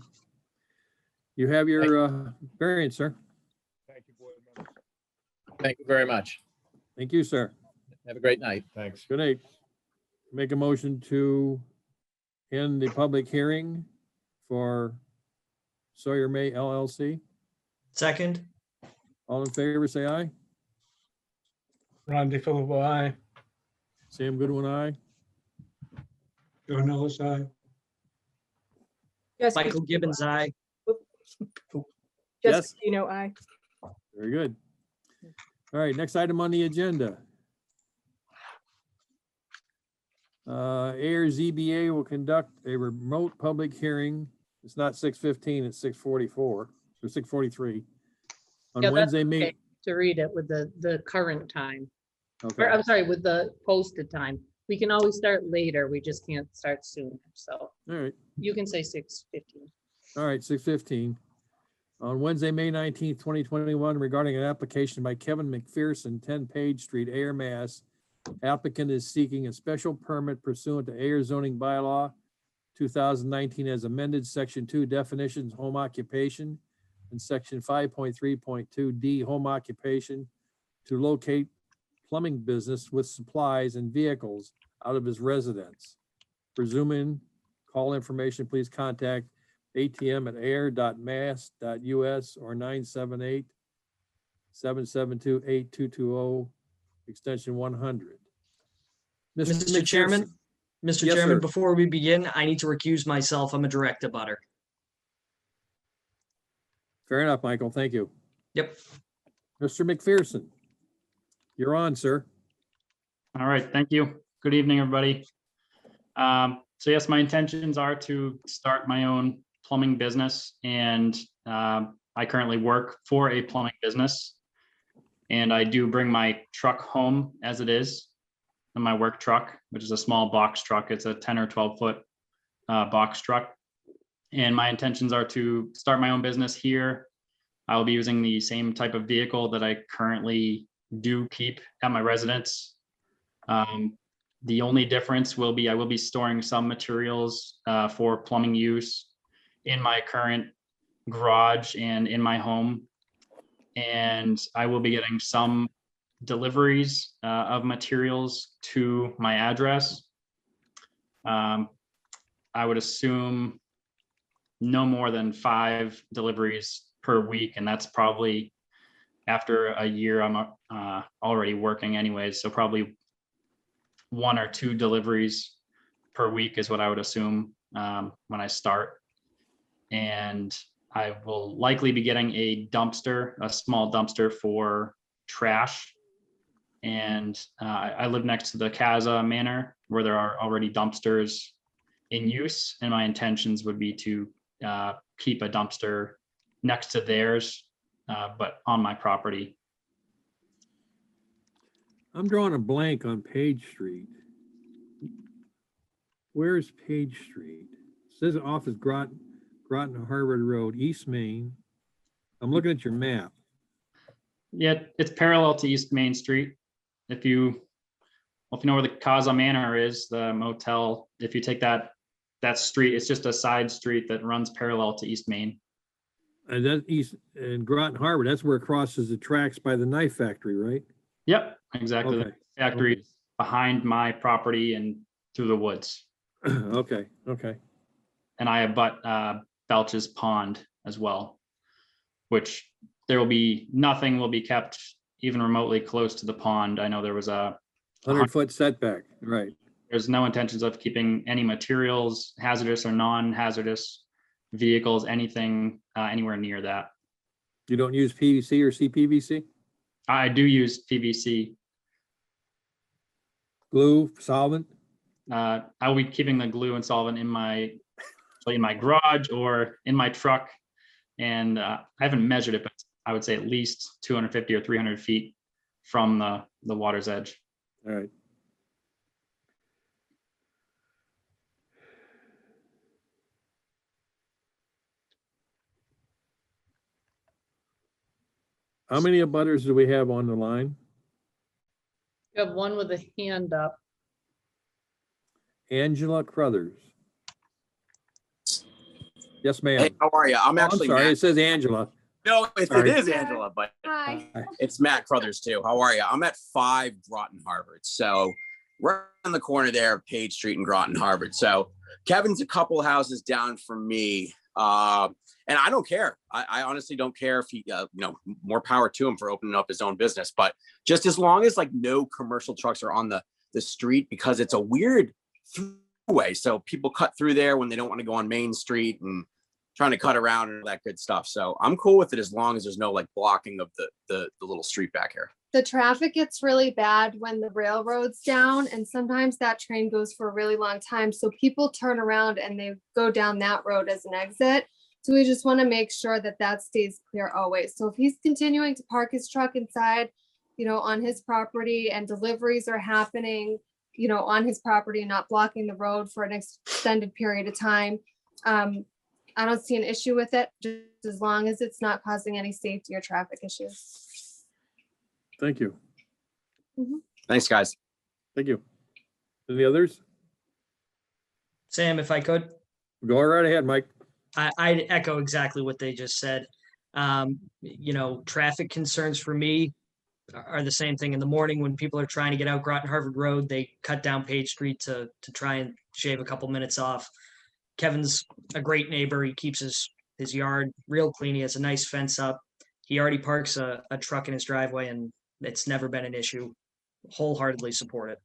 You have your variance, sir. Thank you, board members. Thank you very much. Thank you, sir. Have a great night. Thanks. Good night. Make a motion to end the public hearing for Sawyer May LLC. Second, All in favor, say aye. Ron DeFilippo, aye. Sam Goodwin, aye. John Ellis, aye. Jessica Michael Gibbons, aye. Yes. Jessica Gino, aye. Very good. All right, next item on the agenda. Ayer ZBA will conduct a remote public hearing. It's not 6:15, it's 6:44 or 6:43. On Yeah, that's Wednesday, May. okay to read it with the current time, or Okay, I'm sorry, with the posted time. We can always start later. We just can't start sooner. So all right. you can say 6:15. All right, 6:15. On Wednesday, May 19th, 2021, regarding an application by Kevin McPherson, 10 Page Street, Ayer, Mass. Applicant is seeking a special permit pursuant to Ayer zoning bylaw 2019 as amended, Section 2 definitions, home occupation, and Section 5.3.2D, home occupation, to locate plumbing business with supplies and vehicles out of his residence. Presuming call information, please contact atm@ayer.mass.us or 978-772-8220, extension 100. Mr. Chairman, McPherson. Mr. Yes, Chairman, sir. before we begin, I need to recuse myself. I'm a direct abutter. Fair enough, Michael. Thank you. Yep. Mr. McPherson, you're on, sir. All right, thank you. Good evening, everybody. So yes, my intentions are to start my own plumbing business, and I currently work for a plumbing business. And I do bring my truck home as it is, and my work truck, which is a small box truck. It's a 10 or 12 foot box truck. And my intentions are to start my own business here. I will be using the same type of vehicle that I currently do keep at my residence. The only difference will be I will be storing some materials for plumbing use in my current garage and in my home. And I will be getting some deliveries of materials to my address. I would assume no more than 5 deliveries per week, and that's probably after a year I'm already working anyways, so probably 1 or 2 deliveries per week is what I would assume when I start. And I will likely be getting a dumpster, a small dumpster for trash. And I live next to the Casa Manor where there are already dumpsters in use. And my intentions would be to keep a dumpster next to theirs, but on my property. I'm drawing a blank on Page Street. Where's Page Street? It says off as Groton Harvard Road, East Main. I'm looking at your map. Yeah, it's parallel to East Main Street. If you know where the Casa Manor is, the motel, if you take that street, it's just a side street that runs parallel to East Main. And that East and Groton Harbor, that's where it crosses the tracks by the knife factory, right? Yep, exactly. Okay. The factory is behind my property and through the woods. Okay, okay. And I abut Belch's Pond as well, which nothing will be kept even remotely close to the pond. I know there was a 100-foot setback, right? There's no intentions of keeping any materials, hazardous or non-hazardous vehicles, anything anywhere near that. You don't use PVC or CPVC? I do use PVC. Glue, solvent? I will be keeping the glue and solvent in my garage or in my truck. And I haven't measured it, but I would say at least 250 or 300 feet from the water's edge. All right. How many abutters do we have on the line? You have one with a hand up. Angela Crothers. Yes, ma'am. Hey, how are you? I'm Oh, actually sorry, Matt. it says Angela. No, it Sorry. is Angela, but Hi. it's Matt Crothers too. How are you? I'm at 5 Groton Harvard. So we're on the corner there of Page Street and Groton Harvard. So Kevin's a couple houses down from me. And I don't care. I honestly don't care if he, more power to him for opening up his own business. But just as long as like no commercial trucks are on the street, because it's a weird throughway. So people cut through there when they don't want to go on Main Street and trying to cut around and all that good stuff. So I'm cool with it as long as there's no like blocking of the little street back here. The traffic gets really bad when the railroad's down, and sometimes that train goes for a really long time. So people turn around and they go down that road as an exit. So we just want to make sure that that stays clear always. So if he's continuing to park his truck inside, on his property, and deliveries are happening, on his property and not blocking the road for an extended period of time, I don't see an issue with it, just as long as it's not causing any safety or traffic issues. Thank you. Thanks, guys. Thank you. Any others? Sam, if I could, Go right ahead, Mike. I'd echo exactly what they just said. Traffic concerns for me are the same thing in the morning when people are trying to get out Groton Harvard Road, they cut down Page Street to try and shave a couple minutes off. Kevin's a great neighbor. He keeps his yard real clean. He has a nice fence up. He already parks a truck in his driveway, and it's never been an issue. Wholeheartedly support it.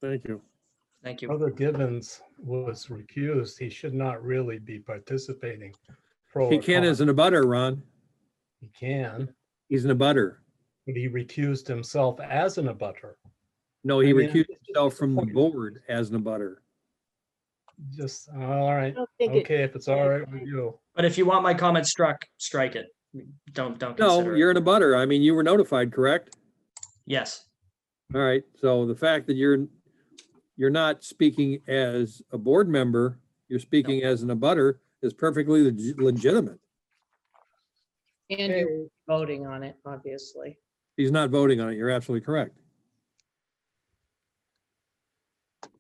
Thank you. Thank you. Brother Gibbons was recused. He should not really be participating. Pro He or can con. as an abutter, Ron. He can, He's an abutter. but he recused himself as an abutter. No, he I mean, recused himself from the board as an abutter. Just, all right. don't think it- Okay, if it's all right with you. But if you want my comment struck, strike it. Don't No, consider it. you're an abutter. I mean, you were notified, correct? Yes. All right. So the fact that you're not speaking as a board member you're speaking as an abutter is perfectly legitimate. And you're voting on it, obviously. He's not voting on it. You're absolutely correct.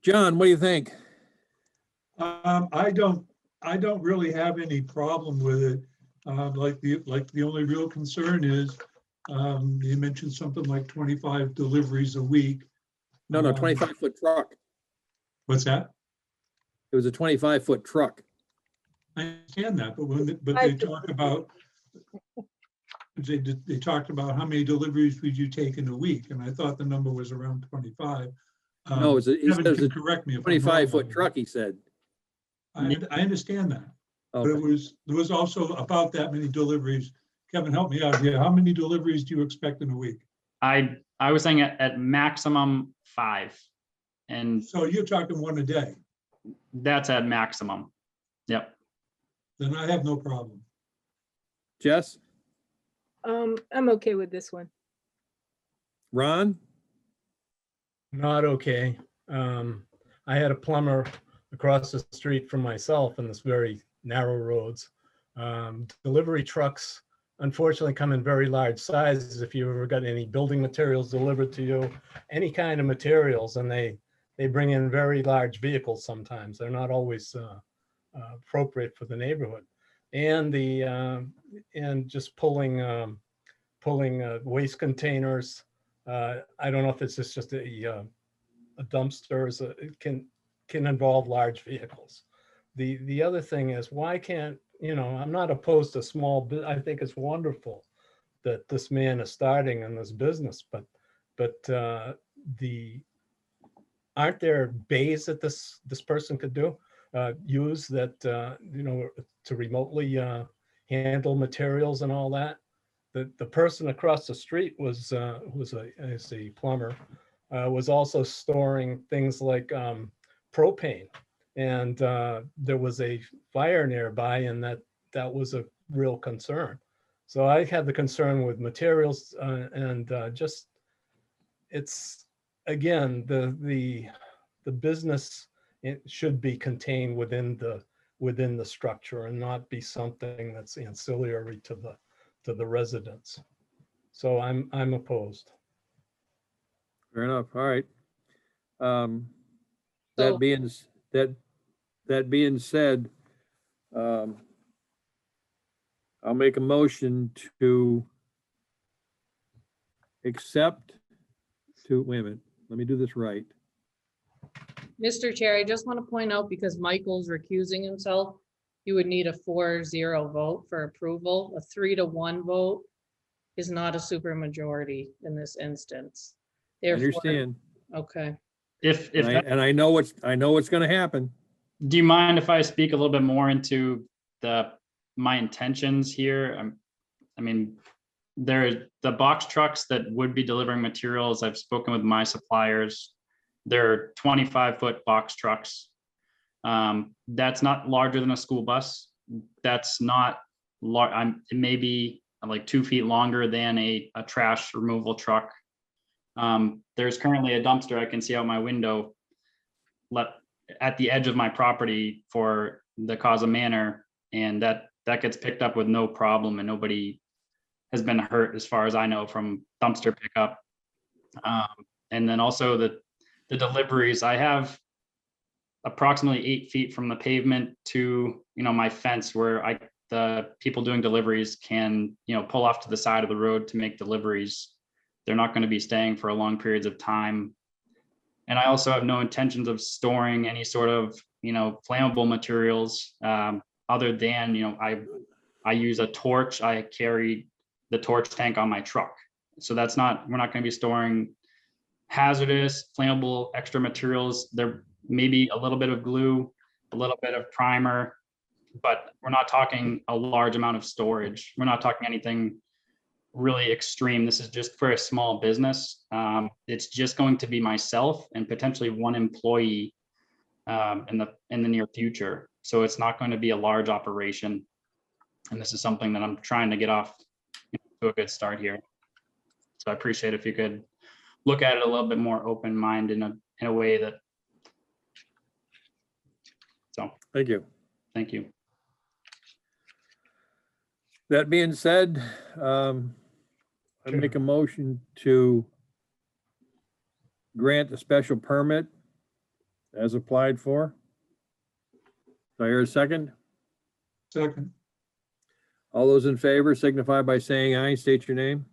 John, what do you think? I don't really have any problem with it. Like the only real concern is, you mentioned something like 25 deliveries a week. No, 25-foot truck. What's that? It was a 25-foot truck. I understand that, but they talk about, they talked about how many deliveries would you take in a week, and I thought the number was around 25. No, he said it was a correct me if I'm wrong on 25-foot that. truck, he said. I understand that, but Okay. there was also about that many deliveries. Kevin, help me out here. How many deliveries do you expect in a week? I was saying at maximum 5, and So you're talking one a day. that's at maximum. Yep. Then I have no problem. Jess, I'm okay with this one. Ron? Not okay. I had a plumber across the street from myself in this very narrow roads. Delivery trucks unfortunately come in very large sizes. If you ever got any building materials delivered to you, any kind of materials, and they bring in very large vehicles sometimes. They're not always appropriate for the neighborhood. And and just pulling waste containers. I don't know if it's just a dumpster. It can involve large vehicles. The other thing is, why can't, I'm not opposed to small, I think it's wonderful that this man is starting in this business, but aren't there bays that this person could use that, to remotely handle materials and all that? The person across the street was a plumber, was also storing things like propane, and there was a fire nearby, and that was a real concern. So I had the concern with materials, and just, it's, again, the business, it should be contained within the structure and not be something that's ancillary to the residents. So I'm opposed. Fair enough. All right. So- That being said, I'll make a motion to accept wait a minute, let me do this right. Mr. Chair, I just want to point out, because Michael's recusing himself, you would need a 4-0 vote for approval. A 3-1 vote is not a supermajority in this instance. I understand. Okay. And I know what's going to happen. Do you mind if I speak a little bit more into my intentions here? I mean, the box trucks that would be delivering materials, I've spoken with my suppliers. They're 25-foot box trucks. That's not larger than a school bus. That's not large. It may be like 2 feet longer than a trash removal truck. There's currently a dumpster I can see out my window at the edge of my property for the Causa Manor, and that gets picked up with no problem, and nobody has been hurt as far as I know from dumpster pickup. And then also the deliveries, I have approximately 8 feet from the pavement to my fence where the people doing deliveries can pull off to the side of the road to make deliveries. They're not going to be staying for long periods of time. And I also have no intentions of storing any sort of flammable materials other than I use a torch. I carry the torch tank on my truck, so we're not going to be storing hazardous flammable extra materials. There may be a little bit of glue, a little bit of primer, but we're not talking a large amount of storage. We're not talking anything really extreme. This is just for a small business. It's just going to be myself and potentially one employee in the near future. So it's not going to be a large operation. And this is something that I'm trying to get off to a good start here. So I appreciate if you could look at it a little bit more open mind in a way that. So Thank you. Thank you. That being said, I make a motion to grant a special permit as applied for. Do I hear a second? Second, All those in favor signify by saying aye. State your name.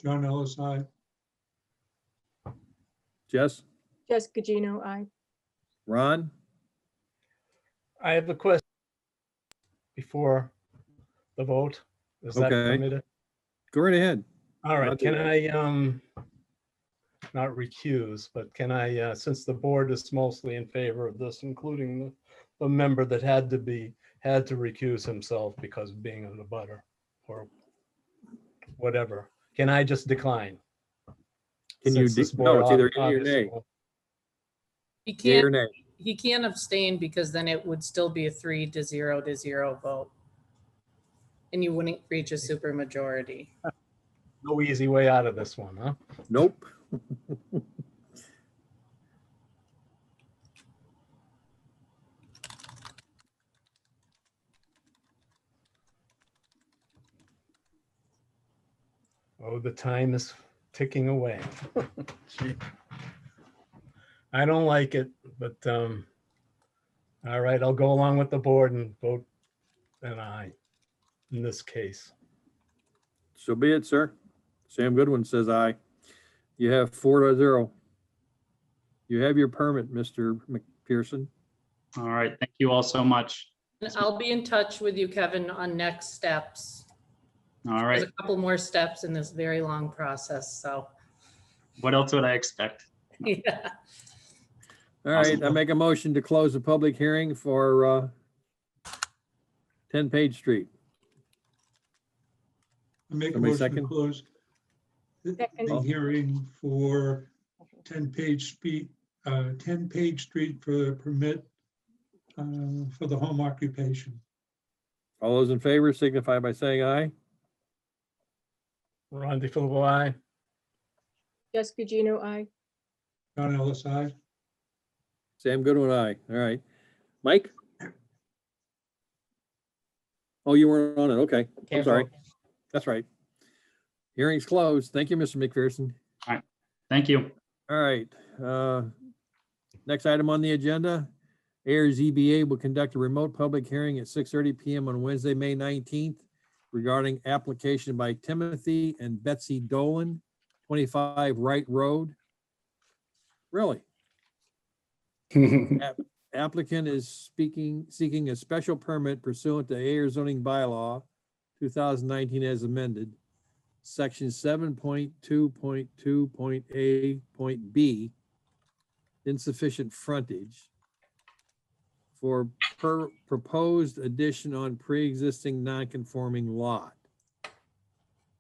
John Ellis, aye. Jess? Jessica Gino, aye. Ron? I have a question before the vote. Is that Okay. permitted? Go right ahead. All I'll right, do can that. I, not recuse, but can I, since the board is mostly in favor of this, including the member that had to recuse himself because of being in the butter or whatever, can I just decline? Can you, Since this no, board it's either yea or obviously nay. won't- He Yea or can't, nay. he can't abstain because then it would still be a 3-0 vote. And you wouldn't reach a supermajority. No easy way out of this one, huh? Nope. Oh, the time is ticking away. Gee. I don't like it, but all right, I'll go along with the board and vote an aye in this case. So be it, sir. Sam Goodwin says aye. You have 4-0. You have your permit, Mr. McPherson. All right, thank you all so much. And I'll be in touch with you, Kevin, on next steps. All right, There's a couple more steps in this very long process, so, what else would I expect? yeah. All right, I make a motion to close the public hearing for 10 Page Street. I make a Somebody motion to second? close the Second. hearing for 10 Page Street, 10 Page Street for the permit for the home occupation. All those in favor signify by saying aye. Ron DeFilippo, aye. Jessica Gino, aye. John Ellis, aye. Sam Goodwin, aye. All right. Mike? Oh, you weren't on it. Okay. I'm Can't sorry. vote. That's right. Hearing's closed. Thank you, Mr. McPherson. Thank you. All right. Next item on the agenda, Ayer ZBA will conduct a remote public hearing at 6:30 PM on Wednesday, May 19th regarding application by Timothy and Betsy Dolan, 25 Wright Road. Really? Applicant is seeking a special permit pursuant to Ayer zoning bylaw 2019 as amended, section 7.2.2.A.B, insufficient frontage for proposed addition on pre-existing non-conforming lot.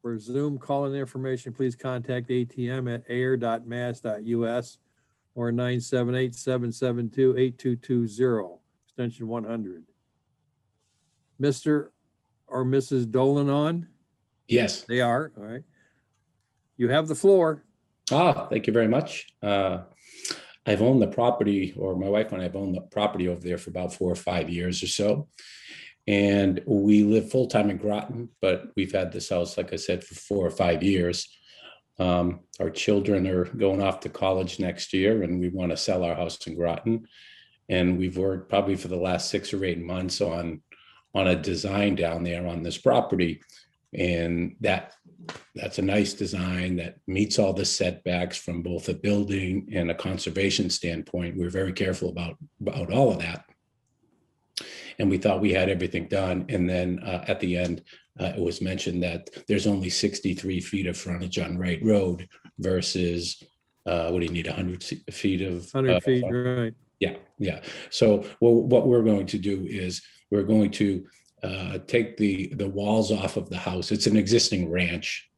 For Zoom call-in information, please contact ATM at ayer.mass.us or 978-772-8220, extension 100. Mr. or Mrs. Dolan on? Yes. They are, all right. You have the floor. Thank you very much. I've owned the property, or my wife and I have owned the property over there for about 4 or 5 years or so. And we live full-time in Groton, but we've had this house, like I said, for 4 or 5 years. Our children are going off to college next year and we want to sell our house in Groton. And we've worked probably for the last 6 or 8 months on a design down there on this property. And that's a nice design that meets all the setbacks from both a building and a conservation standpoint. We're very careful about all of that. And we thought we had everything done. And then at the end, it was mentioned that there's only 63 feet of frontage on Wright Road versus, what do you need, 100 feet of? 100 feet, right. Yeah. So what we're going to do is we're going to take the walls off of the house. It's an existing ranch.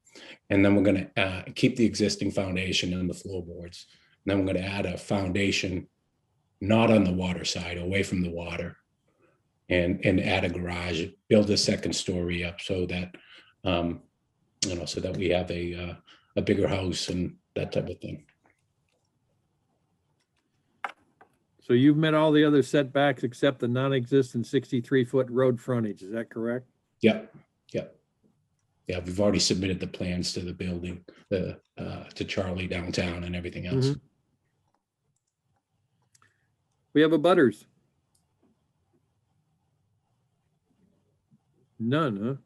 And then we're going to keep the existing foundation and the floorboards. And then we're going to add a foundation, not on the water side, away from the water, and add a garage, build a second story up so that, so that we have a bigger house and that type of thing. So you've met all the other setbacks except the non-existent 63-foot road frontage, is that correct? Yep, yep. Yeah, we've already submitted the plans to the building, to Charlie downtown and everything else. Mhm. We have abutters. None,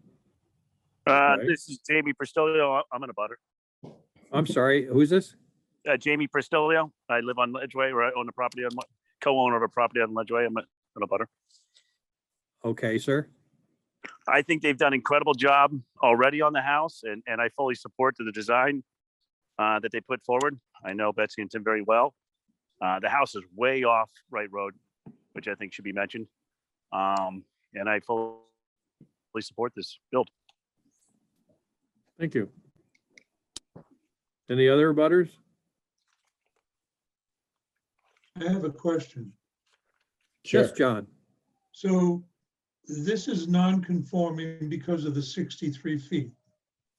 huh? Okay. This is Jamie Pristilio. I'm in a butter. I'm sorry, who's this? Jamie Pristilio. I live on Ledgeway, or I own the property on co-owner of a property on Ledgeway. I'm in a butter. Okay, sir. I think they've done an incredible job already on the house, and I fully support the design that they put forward. I know Betsy and Tim very well. The house is way off Wright Road, which I think should be mentioned. And I fully support this build. Thank you. Any other abutters? I have a question. Yes, John. So this is non-conforming because of the 63 feet.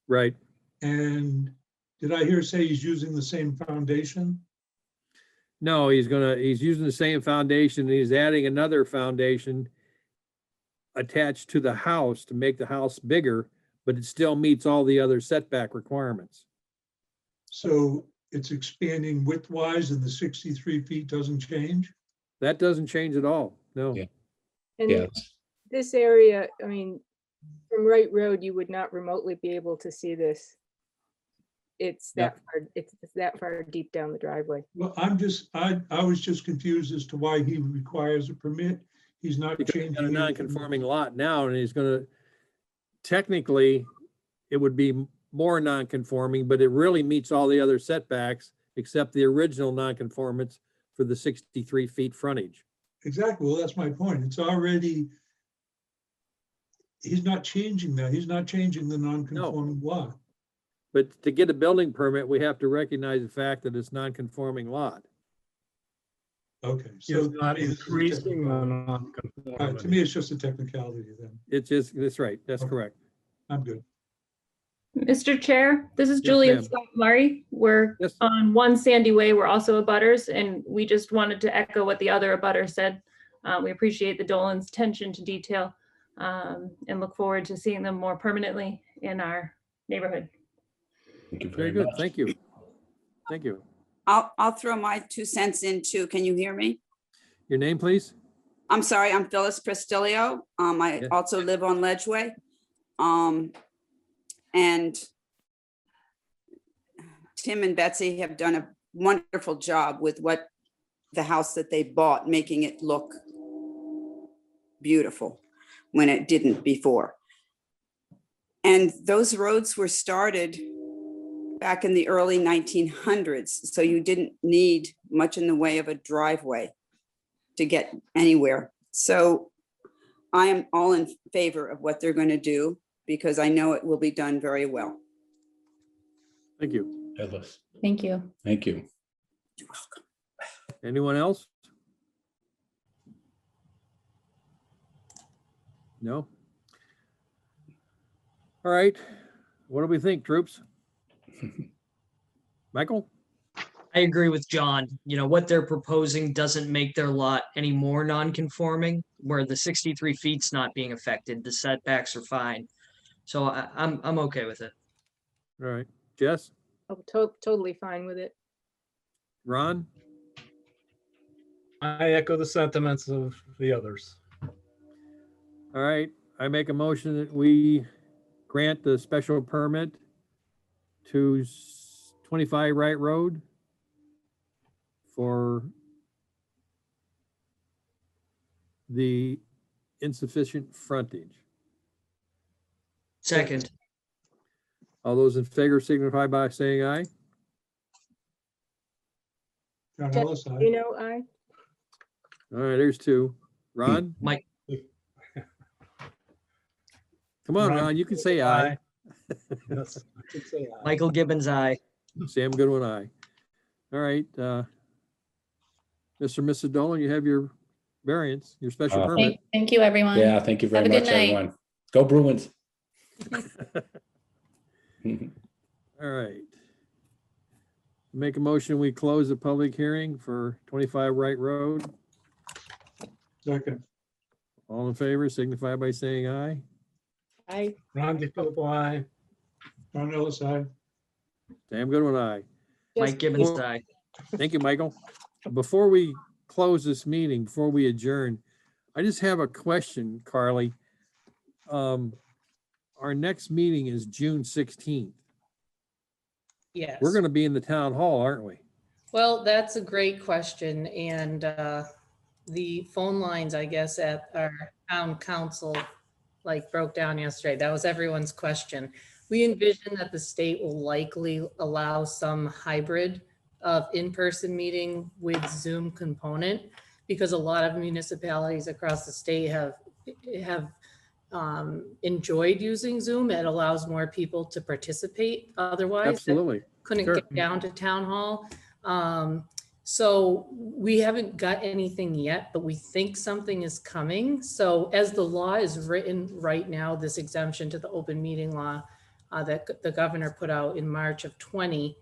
Right. And did I hear say he's using the same foundation? No, he's using the same foundation, and he's adding another foundation attached to the house to make the house bigger, but it still meets all the other setback requirements. So it's expanding widthwise and the 63 feet doesn't change? That doesn't change at all, no. Yeah. And Yeah. this area, I mean, from Wright Road, you would not remotely be able to see this. It's that far, it's that far deep down the driveway. Well, I was just confused as to why he requires a permit. He's not Because he's changing. got a anything. non-conforming lot now, and he's gonna, technically, it would be more non-conforming, but it really meets all the other setbacks except the original non-conformance for the 63 feet frontage. Exactly. Well, that's my point. It's already, he's not changing that. He's not changing the non-conforming lot. But to get a building permit, we have to recognize the fact that it's non-conforming lot. Okay. He's So not to me, this is a increasing the technicality. All right, to non-conformity. me, it's just a technicality then. It's just, that's right, that's Okay. correct. I'm good. Mr. Chair, this is Yes, Julian ma'am. Scott Murray. We're Yes. on 1 Sandy Way. We're also abutters, and we just wanted to echo what the other abutter said. We appreciate the Dolan's attention to detail and look forward to seeing them more permanently in our neighborhood. Thank you Very very good, much. thank you. Thank you. I'll throw my 2 cents in too. Can you hear me? Your name, please? I'm sorry, I'm Phyllis Pristilio. I Yeah. also live on Ledgeway. And Tim and Betsy have done a wonderful job with what the house that they bought, making it look beautiful when it didn't before. And those roads were started back in the early 1900s, so you didn't need much in the way of a driveway to get anywhere. So I am all in favor of what they're going to do because I know it will be done very well. Thank you. Phyllis, Thank you. thank you. Anyone else? No? All right, what do we think, troops? Michael? I agree with John. You know, what they're proposing doesn't make their lot any more non-conforming, where the 63 feet's not being affected. The setbacks are fine. So I'm okay with it. All right, Jess? Oh, totally fine with it. Ron? I echo the sentiments of the others. All right, I make a motion that we grant the special permit to 25 Wright Road for the insufficient frontage. Second. All those in favor signify by saying aye. John Jeff, Ellis, aye. You know, I. All right, there's two. Ron? Mike, Come on, Ron, Ron, you can say aye. Yes, I could say aye. Michael Gibbons, aye. Sam Goodwin, aye. All right, Mr. and Mrs. Dolan, you have your variance, your special permit. Thank you, everyone. Yeah, thank you very Have a good much, night. everyone. Go Bruins. All right. Make a motion, we close the public hearing for 25 Wright Road. Second. All in favor, signify by saying aye. Ron DiFilippo, aye. John Ellis, aye. Sam Goodwin, aye. Mike Gibbons, Well- aye. Thank you, Michael. Before we close this meeting, before we adjourn, I just have a question, Carly. Our next meeting is June 16th. Yes. We're gonna be in the town hall, aren't we? Well, that's a great question, and the phone lines, I guess, at our town council like broke down yesterday. That was everyone's question. We envision that the state will likely allow some hybrid of in-person meeting with Zoom component, because a lot of municipalities across the state have enjoyed using Zoom. It allows more people to participate otherwise. that Absolutely. Couldn't Sure. get down to town hall. So we haven't got anything yet, but we think something is coming. So as the law is written right now, this exemption to the open meeting law that the governor put out in March of 20,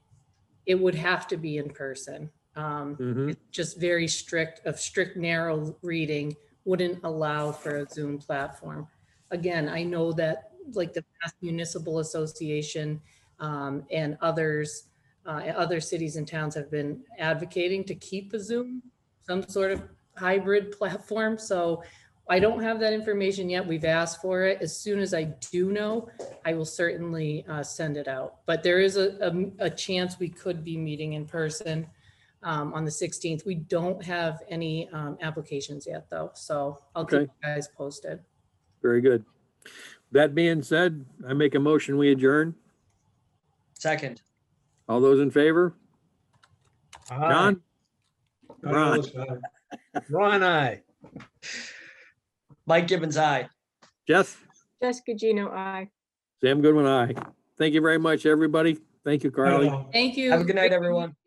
it would have to be in person. It's just very strict narrow reading wouldn't allow for a Zoom platform. Again, I know that like the Mass Municipal Association and others, other cities and towns have been advocating to keep a Zoom, some sort of hybrid platform. So I don't have that information yet. We've asked for it. As soon as I do know, I will certainly send it out. But there is a chance we could be meeting in person on the 16th. We don't have any applications yet though. So I'll keep Okay. you guys posted. Very good. That being said, I make a motion, we adjourn. Second. All those in favor? Aye. John? John Ron? Ellis, aye. Ron, aye. Mike Gibbons, aye. Jess? Jessica Gino, aye. Sam Goodwin, aye. Thank you very much, everybody. Thank you, Carly. Bye now. Thank you. Have a good night, everyone.